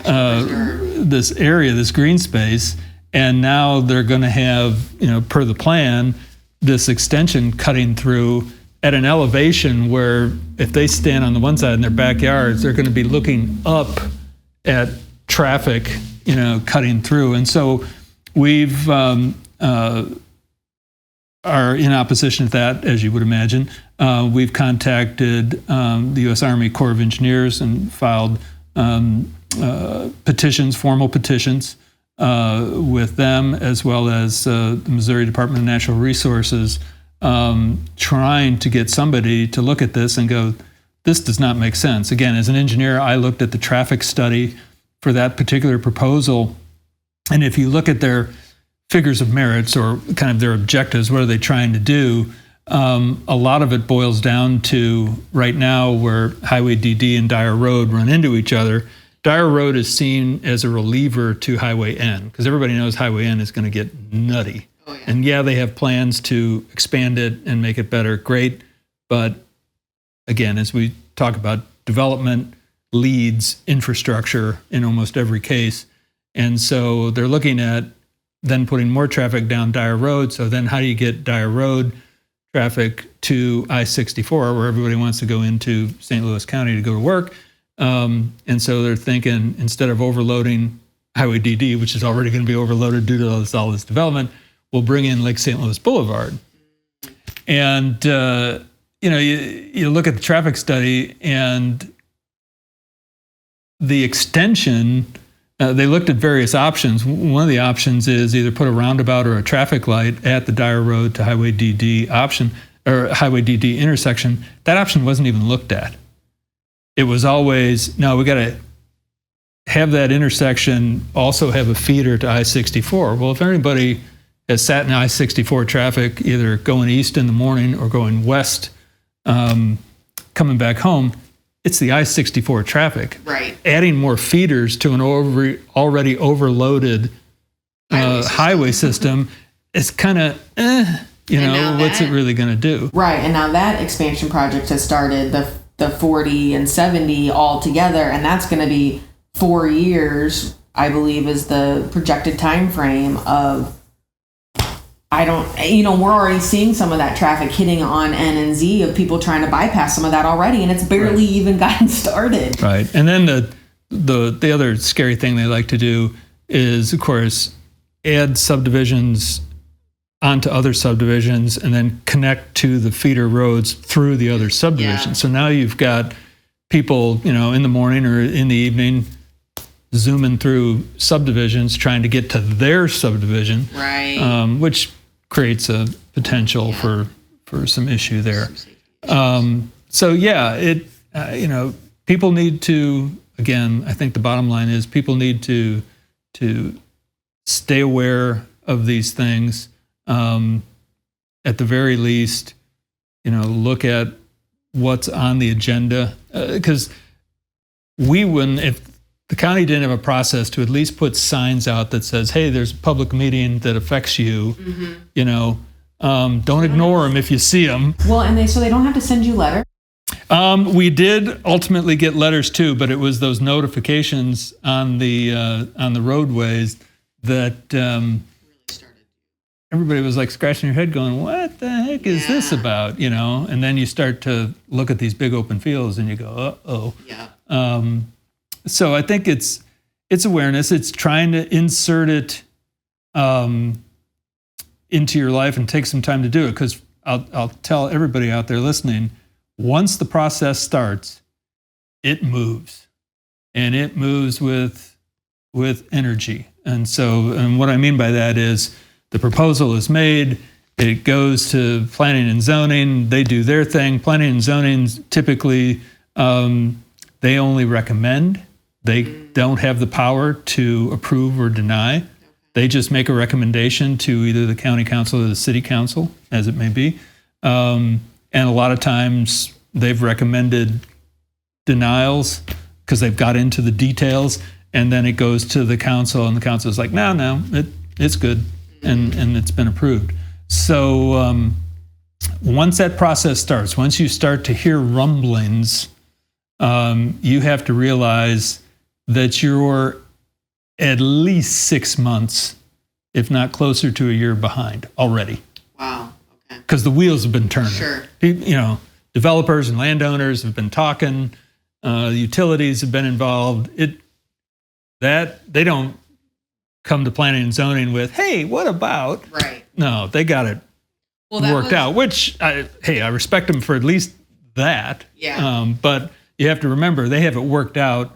this area, this green space, and now they're going to have, per the plan, this extension cutting through at an elevation where if they stand on the one side in their backyards, they're going to be looking up at traffic, cutting through. And so we've are in opposition to that, as you would imagine. We've contacted the U.S. Army Corps of Engineers and filed petitions, formal petitions, with them, as well as the Missouri Department of Natural Resources, trying to get somebody to look at this and go, this does not make sense. Again, as an engineer, I looked at the traffic study for that particular proposal, and if you look at their figures of merits or kind of their objectives, what are they trying to do? A lot of it boils down to right now where Highway DD and Dyer Road run into each other. Dyer Road is seen as a reliever to Highway N because everybody knows Highway N is going to get nutty. Oh, yeah. And yeah, they have plans to expand it and make it better. Great. But again, as we talk about, development leads infrastructure in almost every case. And so they're looking at then putting more traffic down Dyer Road. So then how do you get Dyer Road traffic to I-64, where everybody wants to go into St. Louis County to go to work? And so they're thinking, instead of overloading Highway DD, which is already going to be overloaded due to all this development, we'll bring in Lake St. Louis Boulevard. And, you look at the traffic study and the extension, they looked at various options. One of the options is either put a roundabout or a traffic light at the Dyer Road to Highway DD option, or Highway DD intersection. That option wasn't even looked at. It was always, no, we got to have that intersection also have a feeder to I-64. Well, if anybody has sat in I-64 traffic, either going east in the morning or going west, coming back home, it's the I-64 traffic. Right. Adding more feeders to an already overloaded highway system is kind of, what's it really going to do? Right. And now that expansion project has started, the 40 and 70 all together, and that's going to be 4 years, I believe, is the projected time frame of. We're already seeing some of that traffic hitting on N and Z of people trying to bypass some of that already, and it's barely even gotten started. Right. And then the other scary thing they like to do is, of course, add subdivisions onto other subdivisions and then connect to the feeder roads through the other subdivisions. Yeah. So now you've got people, in the morning or in the evening zooming through subdivisions trying to get to their subdivision, right? Which creates a potential for some issue there. People need to, again, I think the bottom line is people need to stay aware of these things. At the very least, look at what's on the agenda, because if the county didn't have a process to at least put signs out that says, hey, there's a public meeting that affects you, don't ignore them if you see them. Well, and so they don't have to send you letters? We did ultimately get letters too, but it was those notifications on the roadways that everybody was like scratching your head going, what the heck is this about? And then you start to look at these big open fields and you go, uh-oh. Yeah. So I think it's awareness. It's trying to insert it into your life and take some time to do it. Because I'll tell everybody out there listening, once the process starts, it moves, and it moves with energy. And what I mean by that is the proposal is made. It goes to planning and zoning. They do their thing. Planning and zoning typically they only recommend. They don't have the power to approve or deny. They just make a recommendation to either the county council or the city council, as it may be. And a lot of times they've recommended denials because they've got into the details. and then it goes to the council, and the council is like, no, it's good, and it's been approved. So once that process starts, once you start to hear rumblings, you have to realize that you're at least 6 months, if not closer to a year behind already. Wow. Okay. Because the wheels have been turning. Sure. Developers and landowners have been talking. Utilities have been involved. They don't come to planning and zoning with, hey, what about? Right. No, they got it worked out. Which I respect them for at least that. Yeah. But you have to remember, they have it worked out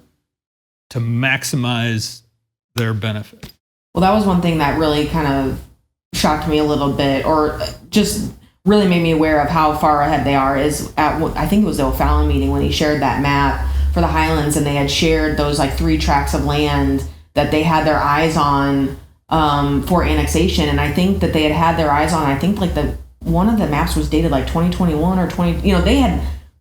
to maximize their benefit. Well, that was one thing that really kind of shocked me a little bit, or just really made me aware of how far ahead they are, is at, I think it was the O'Fallon meeting when he shared that map for the Highlands, and they had shared those like 3 tracts of land that they had their eyes on for annexation. And I think that they had their eyes on, I think like one of the maps was dated like 2021 or 20,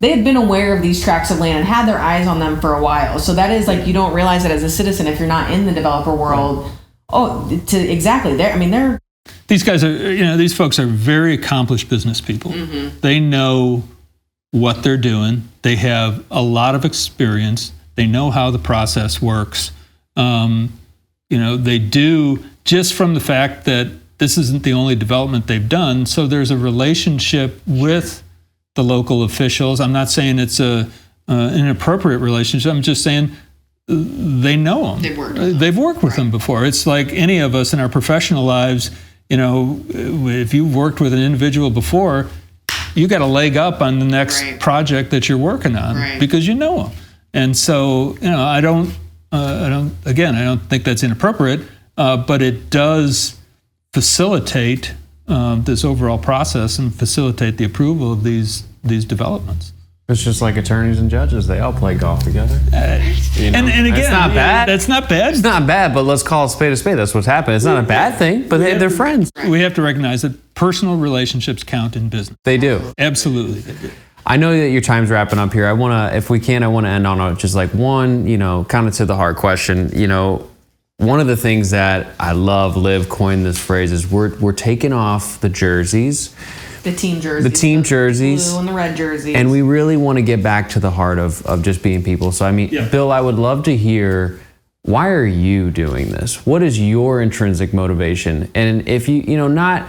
they had been aware of these tracts of land and had their eyes on them for a while. So that is like, you don't realize it as a citizen if you're not in the developer world. Right. They're these guys are, these folks are very accomplished business people. Mm-hmm. They know what they're doing. They have a lot of experience. They know how the process works. They do, just from the fact that this isn't the only development they've done. So there's a relationship with the local officials. I'm not saying it's an inappropriate relationship. I'm just saying they know them. They've worked with them before. It's like any of us in our professional lives. If you've worked with an individual before, you got a leg up on the next project that you're working on because you know them. And so, I don't think that's inappropriate, but it does facilitate this overall process and facilitate the approval of these developments. It's just like attorneys and judges; they all play golf together. And again, it's not bad. That's not bad. It's not bad, but let's call a spade a spade. That's what's happened. It's not a bad thing, but they're friends. We have to recognize that personal relationships count in business. They do. Absolutely, they do. I know that your time's wrapping up here. I want to, if we can, end on just like one, kind of to the heart question. One of the things that I love, Liv coined this phrase, is we're taking off the jerseys. The team jerseys. The blue and the red jerseys. And we really want to get back to the heart of just being people. So, Bill, I would love to hear, why are you doing this? What is your intrinsic motivation? And if not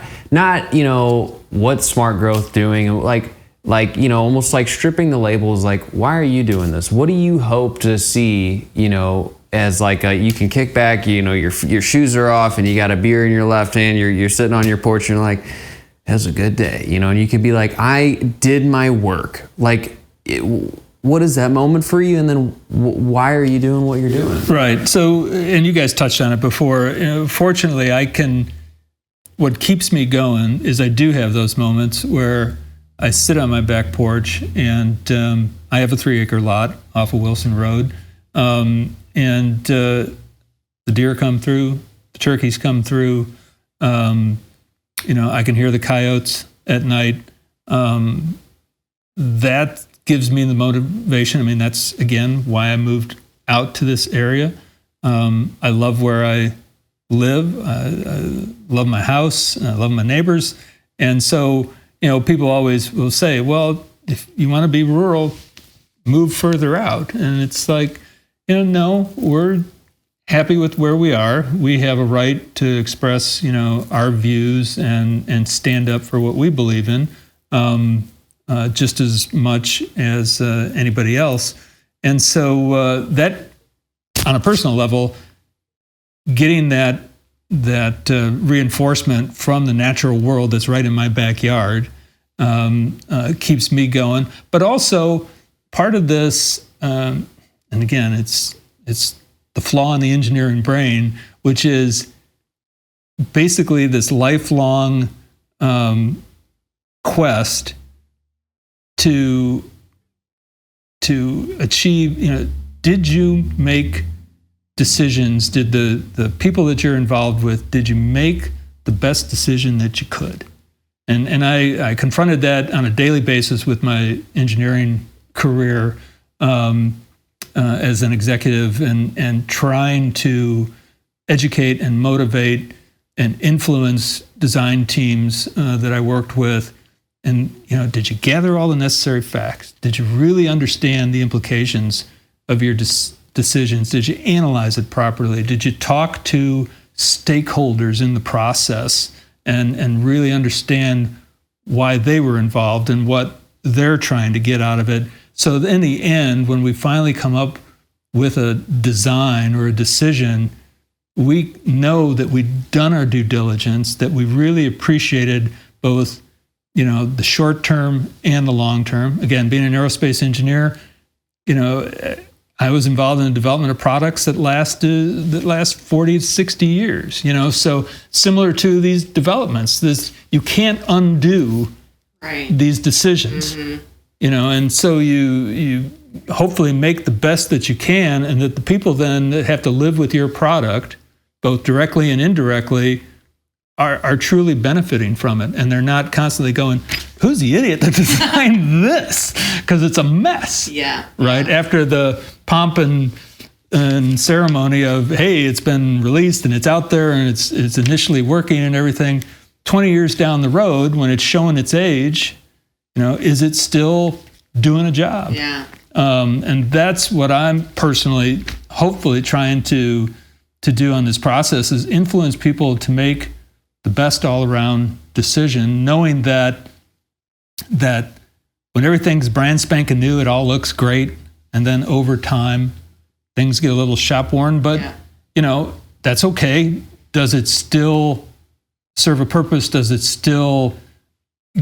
what's Smart Growth doing? Like, almost like stripping the labels, like, why are you doing this? What do you hope to see, as like you can kick back, your shoes are off and you got a beer in your left hand, you're sitting on your porch and you're like, it was a good day, and you could be like, I did my work. Like, what is that moment for you? And then why are you doing what you're doing? Right. So, and you guys touched on it before. Fortunately, what keeps me going is I do have those moments where I sit on my back porch and I have a 3-acre lot off of Wilson Road. And the deer come through, the turkeys come through. I can hear the coyotes at night. That gives me the motivation. That's, again, why I moved out to this area. I love where I live. I love my house. I love my neighbors. And so, people always will say, well, if you want to be rural, move further out. And it's like, no, we're happy with where we are. We have a right to express, our views and stand up for what we believe in, just as much as anybody else. And so that, on a personal level, getting that reinforcement from the natural world that's right in my backyard keeps me going. But also, part of this, and again, it's the flaw in the engineering brain, which is basically this lifelong quest to achieve, did you make decisions? Did the people that you're involved with, did you make the best decision that you could? And I confronted that on a daily basis with my engineering career. as an executive and trying to educate and motivate and influence design teams that I worked with. And, did you gather all the necessary facts? Did you really understand the implications of your decisions? Did you analyze it properly? Did you talk to stakeholders in the process and really understand why they were involved and what they're trying to get out of it? So in the end, when we finally come up with a design or a decision, we know that we've done our due diligence, that we really appreciated both the short term and the long term. Again, being an aerospace engineer, I was involved in the development of products that last 40 to 60 years. So similar to these developments, you can't undo these decisions. And so you hopefully make the best that you can, and that the people then that have to live with your product, both directly and indirectly, are truly benefiting from it. And they're not constantly going, who's the idiot that designed this? Because it's a mess. Yeah. Right? Yeah. After the pomp and ceremony of, hey, it's been released and it's out there and it's initially working and everything, 20 years down the road, when it's showing its age, is it still doing a job? Yeah. And that's what I'm personally, hopefully, trying to do on this process, is influence people to make the best all-around decision, knowing that when everything's brand spanking new, it all looks great, and then over time, things get a little shop worn. But that's okay. Does it still serve a purpose? Does it still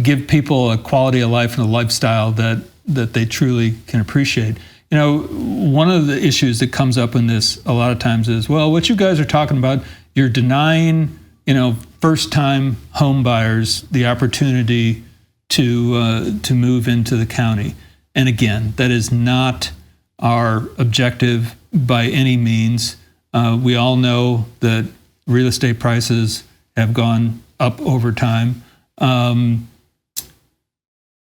give people a quality of life and a lifestyle that they truly can appreciate? One of the issues that comes up in this a lot of times is, well, what you guys are talking about, you're denying, first-time home buyers the opportunity to move into the county. And again, that is not our objective by any means. We all know that real estate prices have gone up over time.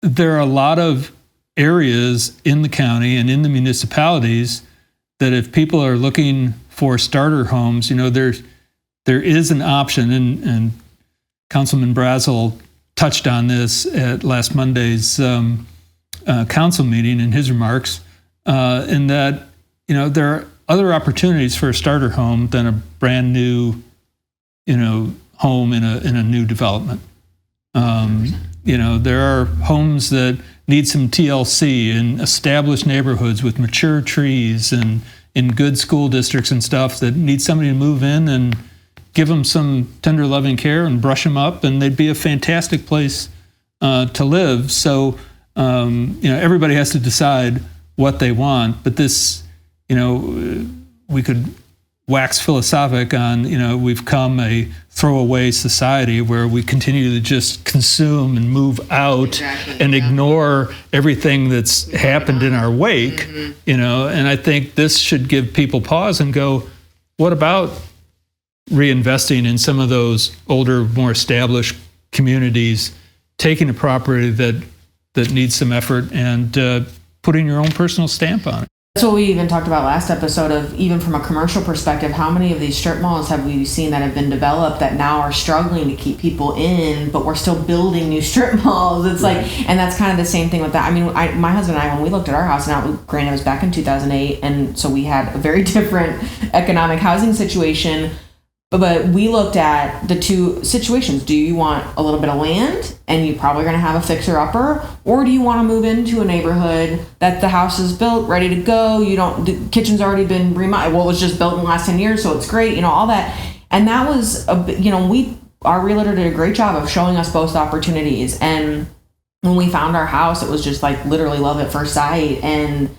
There are a lot of areas in the county and in the municipalities that if people are looking for starter homes, there is an option, and Councilman Brazel touched on this at last Monday's council meeting in his remarks, in that there are other opportunities for a starter home than a brand new home in a new development. There are homes that need some TLC in established neighborhoods with mature trees and in good school districts and stuff that need somebody to move in and give them some tender loving care and brush them up, and they'd be a fantastic place to live. So, everybody has to decide what they want, but this, we could wax philosophic on, we've come a throwaway society where we continue to just consume and move out and ignore everything that's happened in our wake, and I think this should give people pause and go, what about reinvesting in some of those older, more established communities, taking a property that needs some effort and putting your own personal stamp on it? That's what we even talked about last episode of, even from a commercial perspective, how many of these strip malls have we seen that have been developed that now are struggling to keep people in, but we're still building new strip malls. It's like, and that's kind of the same thing with that. I mean, my husband and I, when we looked at our house, now granted it was back in 2008, and so we had a very different economic housing situation, but we looked at the two situations. Do you want a little bit of land and you're probably going to have a fixer-upper, or do you want to move into a neighborhood that the house is built, ready to go, the kitchen's already been remodeled, well, it was just built in the last 10 years, so it's great, all that. And that was, our realtor did a great job of showing us both opportunities. And when we found our house, it was just like literally love at first sight. And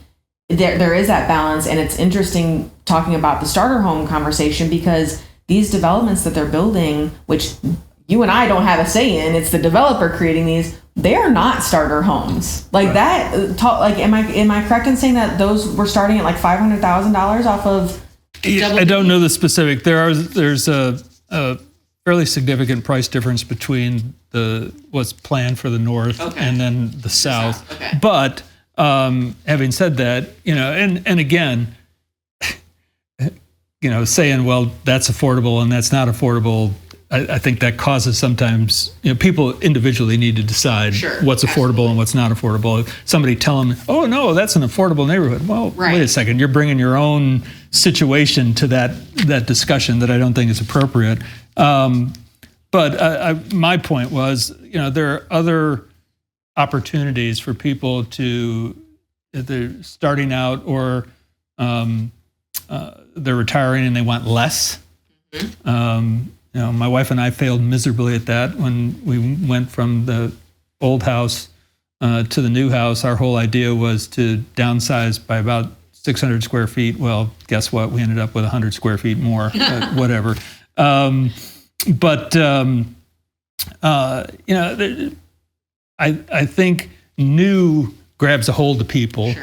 there is that balance. And it's interesting talking about the starter home conversation, because these developments that they're building, which you and I don't have a say in, it's the developer creating these, they are not starter homes. Like that, am I correct in saying that those were starting at like $500,000 off of? I don't know the specific. There's a fairly significant price difference between what's planned for the north and then the south. Okay. But Having said that, and again, saying, well, that's affordable and that's not affordable, I think that causes sometimes, people individually need to decide what's affordable and what's not affordable. Somebody tell them, oh, no, that's an affordable neighborhood. Well, wait a second. You're bringing your own situation to that discussion that I don't think is appropriate. But my point was, there are other opportunities for people to, if they're starting out or they're retiring and they want less. My wife and I failed miserably at that when we went from the old house to the new house. Our whole idea was to downsize by about 600 square feet. Well, guess what? We ended up with 100 square feet more, whatever. I think new grabs a hold of people,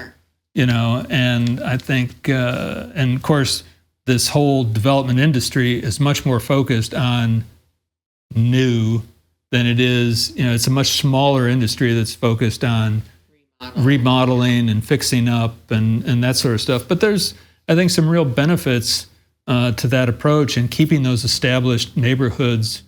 and I think, and of course, this whole development industry is much more focused on new than it is, it's a much smaller industry that's focused on remodeling and fixing up and that sort of stuff. But there's, I think, some real benefits to that approach and keeping those established neighborhoods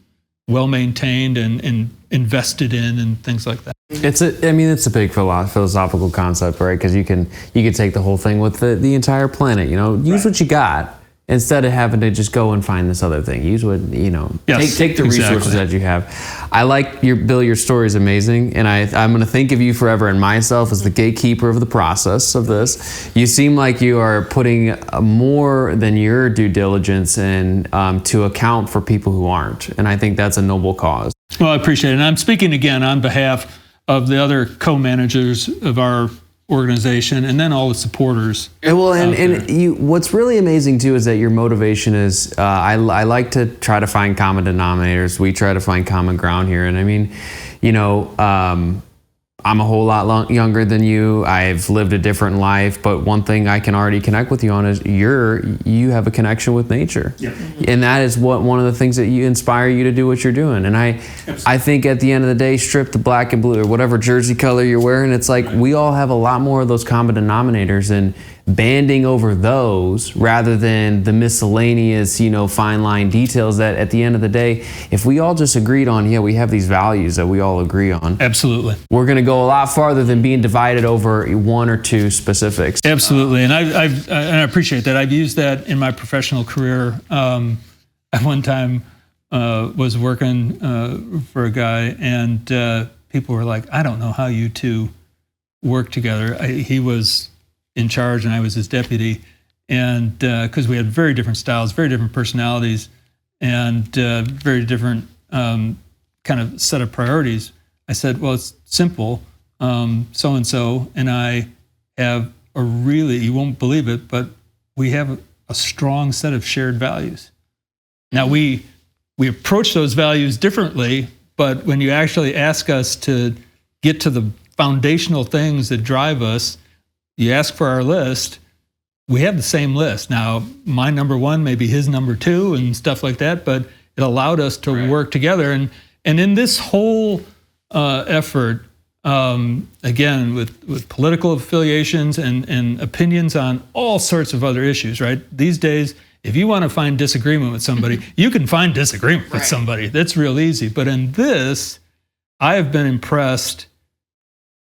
well maintained and invested in and things like that. It's a big philosophical concept, right? Because you can take the whole thing with the entire planet. Use what you got instead of having to just go and find this other thing. Use what take the resources that you have. I like Bill. Your story is amazing, and I'm going to think of you forever and myself as the gatekeeper of the process of this. You seem like you are putting more than your due diligence in to account for people who aren't, and I think that's a noble cause. Well, I appreciate it, and I'm speaking again on behalf of the other co-managers of our organization and then all the supporters. Well, and what's really amazing too is that your motivation is, I like to try to find common denominators. We try to find common ground here. And I mean, I'm a whole lot younger than you. I've lived a different life, but one thing I can already connect with you on is you have a connection with nature. Yep. And that is one of the things that inspire you to do what you're doing. And I think at the end of the day, strip the black and blue or whatever jersey color you're wearing, it's like we all have a lot more of those common denominators, and banding over those rather than the miscellaneous, fine line details that at the end of the day, if we all just agreed on, we have these values that we all agree on. Absolutely. We're going to go a lot farther than being divided over one or two specifics. Absolutely. And I appreciate that. I've used that in my professional career. At one time was working for a guy, and people were like, I don't know how you two work together. He was in charge and I was his deputy, and because we had very different styles, very different personalities, and very different kind of set of priorities. I said, well, it's simple. So-and-so and I have you won't believe it, but we have a strong set of shared values. Now we approach those values differently, but when you actually ask us to get to the foundational things that drive us, you ask for our list, we have the same list. Now, my number one may be his number two and stuff like that, but it allowed us to work together. And in this whole effort, again, with political affiliations and opinions on all sorts of other issues, right? These days, if you want to find disagreement with somebody, you can find disagreement with somebody. That's real easy. But in this, I have been impressed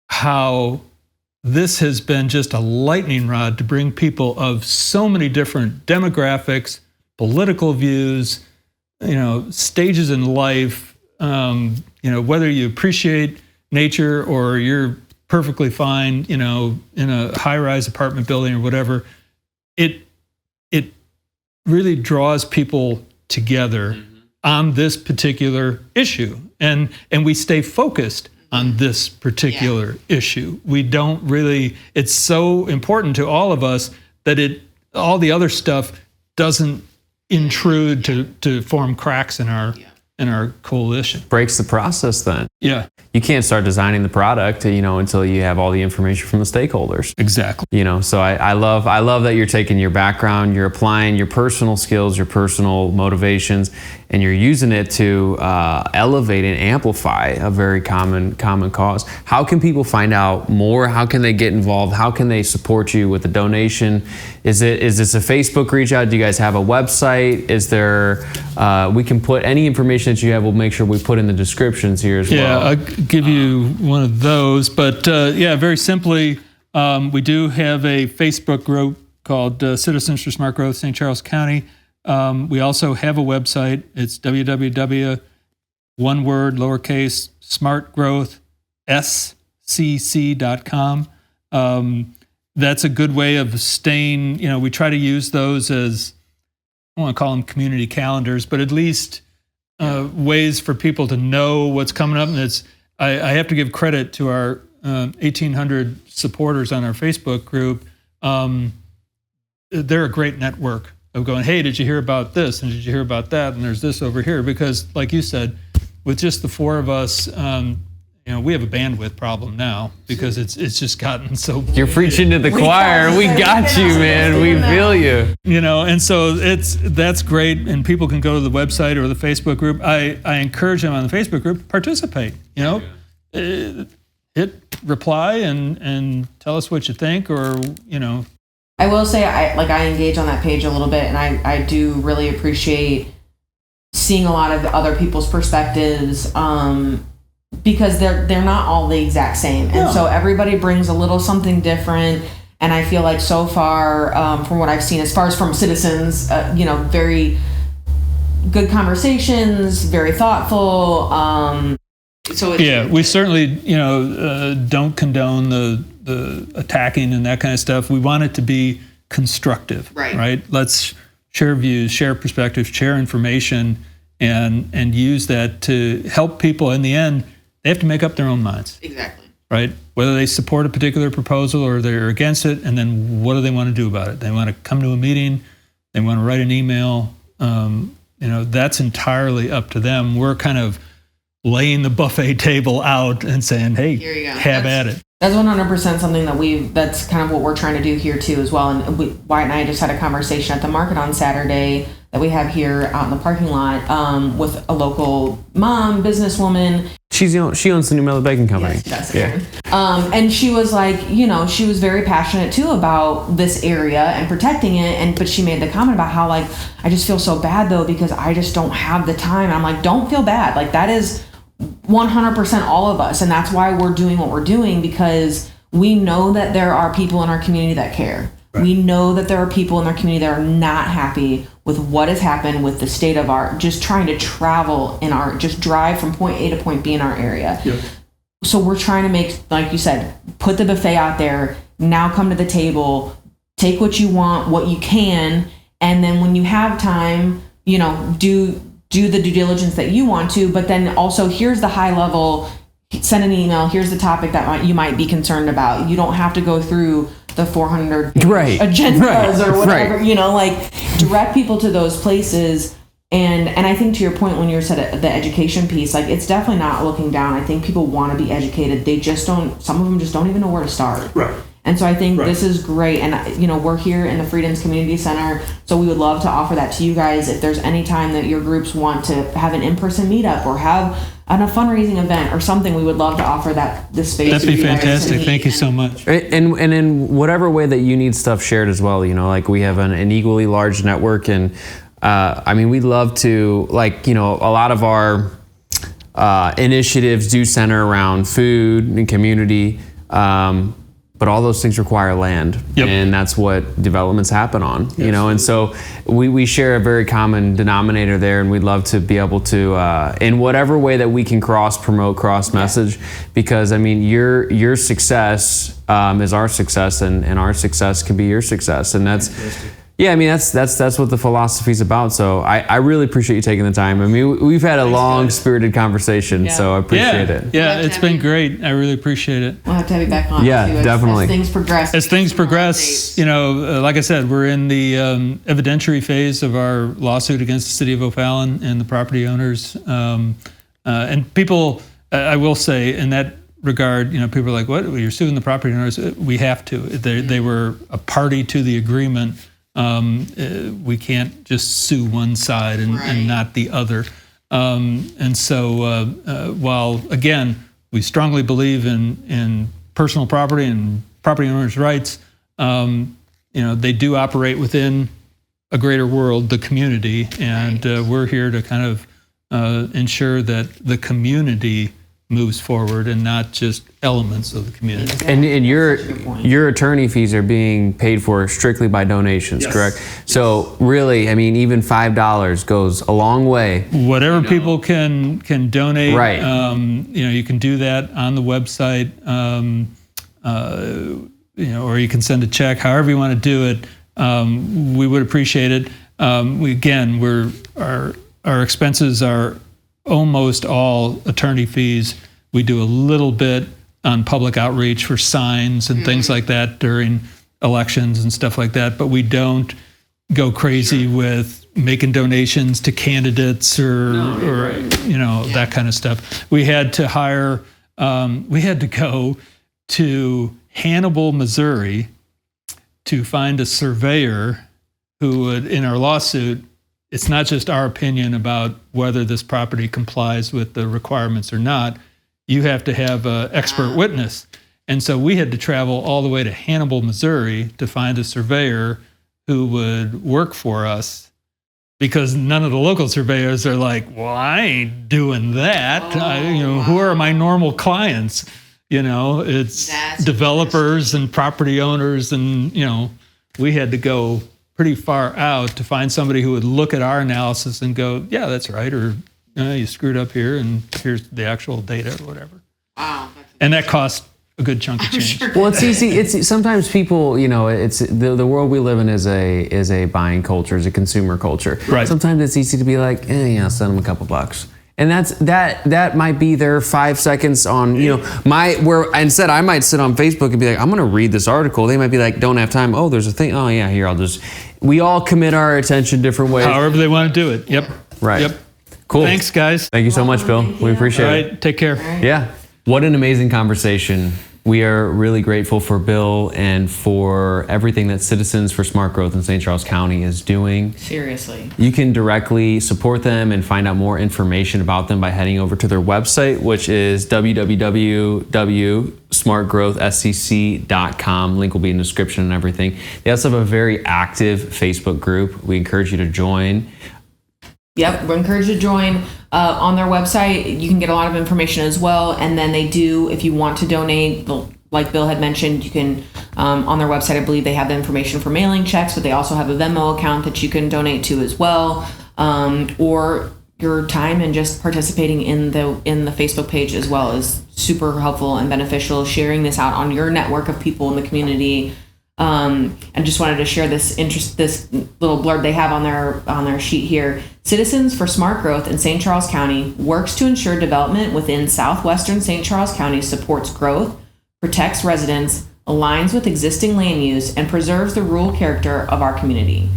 how this has been just a lightning rod to bring people of so many different demographics, political views, stages in life, whether you appreciate nature or you're perfectly fine, in a high-rise apartment building or whatever. It really draws people together on this particular issue, and we stay focused on this particular issue. We don't really, it's so important to all of us that all the other stuff doesn't intrude to form cracks in our coalition. Breaks the process then. Yeah, You can't start designing the product, until you have all the information from the stakeholders. exactly. So I love that you're taking your background, you're applying your personal skills, your personal motivations, and you're using it to elevate and amplify a very common cause. How can people find out more? How can they get involved? How can they support you with a donation? Is this a Facebook reach out? Do you guys have a website? Is there? We can put any information that you have. We'll make sure we put in the descriptions here as well. Yeah, I'll give you one of those. But very simply, we do have a Facebook group called Citizens for Smart Growth, St. Charles County. We also have a website. It's www.oneWord.lowercase smartgrowthscc.com. That's a good way of staying, we try to use those as, I don't want to call them community calendars, but at least ways for people to know what's coming up. And I have to give credit to our 1,800 supporters on our Facebook group. They're a great network of going, hey, did you hear about this? And did you hear about that? And there's this over here. Because like you said, with just the four of us, we have a bandwidth problem now because it's just gotten so. You're preaching to the choir. We got you, man. We feel you. And so that's great, and people can go to the website or the Facebook group. I encourage them on the Facebook group, participate. Hit reply and tell us what you think, or I will say I engage on that page a little bit, and I do really appreciate seeing a lot of other people's perspectives. Because they're not all the exact same, and so everybody brings a little something different. And I feel like so far, from what I've seen, as far as from citizens, very good conversations, very thoughtful. We certainly don't condone the attacking and that kind of stuff. We want it to be constructive, right? Let's share views, share perspectives, share information, and use that to help people. In the end, they have to make up their own minds. Exactly. Right? Whether they support a particular proposal or they're against it, and then what do they want to do about it? They want to come to a meeting, they want to write an email. That's entirely up to them. We're kind of laying the buffet table out and saying, hey, here you go. Have at it. That's 100% something that's kind of what we're trying to do here too as well. And Wyatt and I just had a conversation at the market on Saturday that we have here out in the parking lot with a local mom, businesswoman. She owns the New Melody Baking Company. Yes, she does. Yeah. And she was like, she was very passionate too about this area and protecting it. But she made the comment about how I just feel so bad though, because I just don't have the time. And I'm like, don't feel bad. That is 100% all of us. And that's why we're doing what we're doing, because we know that there are people in our community that care. Right. We know that there are people in our community that are not happy with what has happened with the state of our, just trying to travel just drive from point A to point B in our area. Yep. So we're trying to make, like you said, put the buffet out there, now come to the table, take what you want, what you can, and then when you have time, do the due diligence that you want to, but then also here's the high level, send an email, here's the topic that you might be concerned about. You don't have to go through the 400 agendas or whatever, direct people to those places. And I think to your point when you said the education piece, it's definitely not looking down. I think people want to be educated. They just don't, some of them just don't even know where to start. Right. And so I think this is great. And, we're here in the Freedoms Community Center, so we would love to offer that to you guys. If there's any time that your groups want to have an in-person meetup or have a fundraising event or something, we would love to offer this space. That'd be fantastic. Thank you so much. And in whatever way that you need stuff shared as well, we have an equally large network. And we'd love to, a lot of our initiatives do center around food and community. But all those things require land, and that's what developments happen on, Absolutely. And so we share a very common denominator there, and we'd love to be able to, in whatever way that we can cross-promote, cross-message, because, your success is our success, and our success can be your success, and that's... Fantastic. Yeah, that's what the philosophy is about. So I really appreciate you taking the time. We've had a long, spirited conversation, so I appreciate it. Yeah, it's been great. I really appreciate it. We'll have to have you back on. Yeah, definitely. As things progress. As things progress, like I said, we're in the evidentiary phase of our lawsuit against the city of O'Fallon and the property owners. And people I will say in that regard, people are like, what, you're suing the property owners? We have to. They were a party to the agreement. We can't just sue one side and not the other. And so while, again, we strongly believe in personal property and property owners' rights, they do operate within a greater world, the community, and we're here to kind of ensure that the community moves forward and not just elements of the community. Exactly. And your attorney fees are being paid for strictly by donations, correct? So really, I mean, even $5 goes a long way. Whatever people can donate, right? You can do that on the website, or you can send a check. However you want to do it, we would appreciate it. Our expenses are almost all attorney fees. We do a little bit on public outreach for signs and things like that during elections and stuff like that, but we don't go crazy with making donations to candidates or that kind of stuff. We had to hire, we had to go to Hannibal, Missouri to find a surveyor who would, in our lawsuit, it's not just our opinion about whether this property complies with the requirements or not. You have to have an expert witness. And so we had to travel all the way to Hannibal, Missouri to find a surveyor who would work for us, because none of the local surveyors are like, well, I ain't doing that. Who are my normal clients? It's developers and property owners, and we had to go pretty far out to find somebody who would look at our analysis and go, yeah, that's right, or you screwed up here, and here's the actual data or whatever. Wow. And that cost a good chunk of change. Sure. Well, it's easy. It's sometimes people, it's the world we live in is a buying culture, is a consumer culture. Right. Sometimes it's easy to be like, send them a couple bucks. And that might be their 5 seconds on, instead I might sit on Facebook and be like, I'm going to read this article. They might be like, don't have time. Oh, there's a thing. Oh yeah, here, we all commit our attention different ways. However they want to do it. Yep. Right. Yep. Cool. Thanks, guys. Thank you so much, Bill. We appreciate All it. right. Take care. Yeah. What an amazing conversation. We are really grateful for Bill and for everything that Citizens for Smart Growth in St. Charles County is doing. Seriously. You can directly support them and find out more information about them by heading over to their website, which is www.smartgrowthscc.com. Link will be in the description and everything. They also have a very active Facebook group. We encourage you to join. Yep, we're encouraged to join. On their website, you can get a lot of information as well. And then they do, if you want to donate, like Bill had mentioned, you can, on their website, I believe they have the information for mailing checks, but they also have a Venmo account that you can donate to as well. Or your time and just participating in the Facebook page as well is super helpful and beneficial. Sharing this out on your network of people in the community. And just wanted to share this little blurb they have on their sheet here. Citizens for Smart Growth in St. Charles County works to ensure development within southwestern St. Charles County supports growth, protects residents, aligns with existing land use, and preserves the rural character of our community.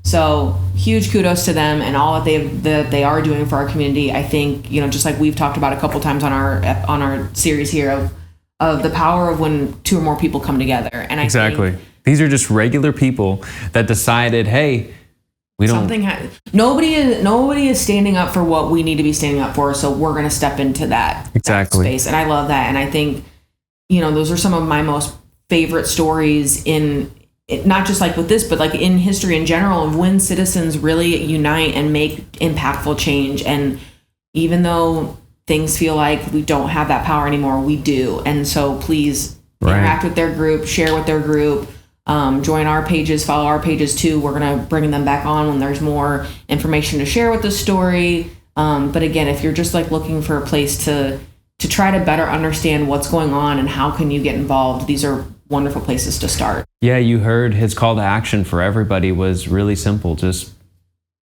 So huge kudos to them and all that they are doing for our community. I think, just like we've talked about a couple times on our series here of the power of when two or more people come together. And I Exactly. think these are just regular people that decided, hey, we don't. Nobody is standing up for what we need to be standing up for, so we're going to step into that space. And I love that. And I think, those are some of my most favorite stories not just like with this, but like in history in general, of when citizens really unite and make impactful change. And even though things feel like we don't have that power anymore, we do. And so please interact with their group, share with their group. Join our pages, follow our pages too. We're going to bring them back on when there's more information to share with the story. But again, if you're just like looking for a place to try to better understand what's going on and how can you get involved, these are wonderful places to start. Yeah, you heard his call to action for everybody was really simple. Just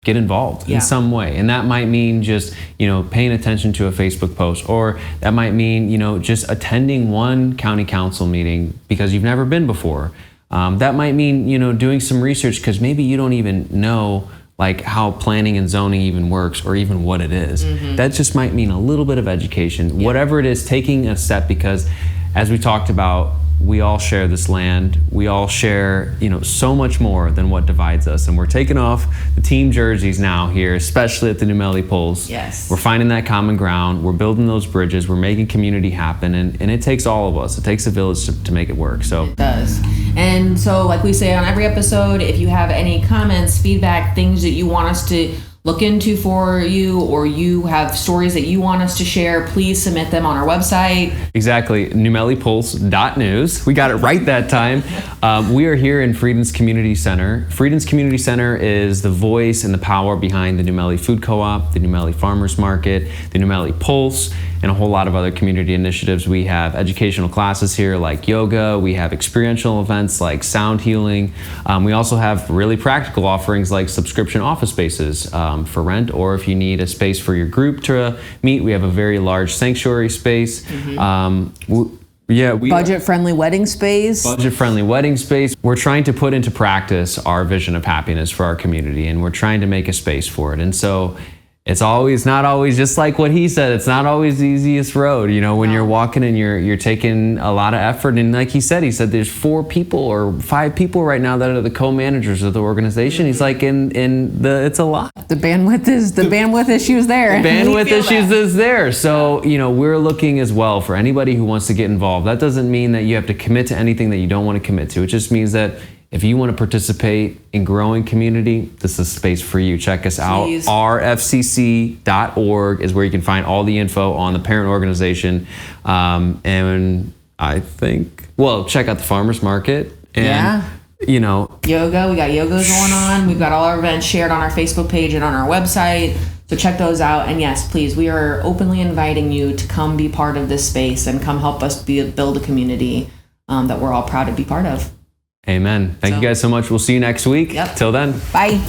get involved in some way. And that might mean just, paying attention to a Facebook post, or that might mean, just attending one county council meeting because you've never been before. That might mean, doing some research because maybe you don't even know like how planning and zoning even works, or even what it is. That just might mean a little bit of education, whatever it is, taking a step, because as we talked about, we all share this land. We all share, so much more than what divides us. And we're taking off the team jerseys now here, especially at the New Melly Polls. Yes. We're finding that common ground. We're building those bridges. We're making community happen. And it takes all of us. It takes a village to make it work. So it does. And so, like we say on every episode, if you have any comments, feedback, things that you want us to look into for you, or you have stories that you want us to share, please submit them on our website. Exactly, newmellypulse.news. We got it right that time. We are here in Freedom's Community Center. Freedom's Community Center is the voice and the power behind the New Melly Food Co-op, the New Melly Farmers Market, the New Melly Pulse, and a whole lot of other community initiatives. We have educational classes here like yoga. We have experiential events like sound healing. We also have really practical offerings like subscription office spaces for rent, or if you need a space for your group to meet, we have a very large sanctuary space. Budget-friendly wedding space. Budget-friendly wedding space. We're trying to put into practice our vision of happiness for our community, and we're trying to make a space for it. And so it's not always just like what he said. It's not always the easiest road, when you're walking and you're taking a lot of effort. And like he said there's 4 people or 5 people right now that are the co-managers of the organization. He's like, it's a lot. The bandwidth issues there. The bandwidth issues is there. So, we're looking as well for anybody who wants to get involved. That doesn't mean that you have to commit to anything that you don't want to commit to. It just means that if you want to participate in growing community, this is a space for you. Check us out. rfcc.org is where you can find all the info on the parent organization. And I think, check out the farmers market. And, yoga. We got yogas going on. We've got all our events shared on our Facebook page and on our website. So check those out. And yes, please, we are openly inviting you to come be part of this space and come help us build a community that we're all proud to be part of. Amen. Thank you guys so much. We'll see you next week. Yep. Till then. Bye.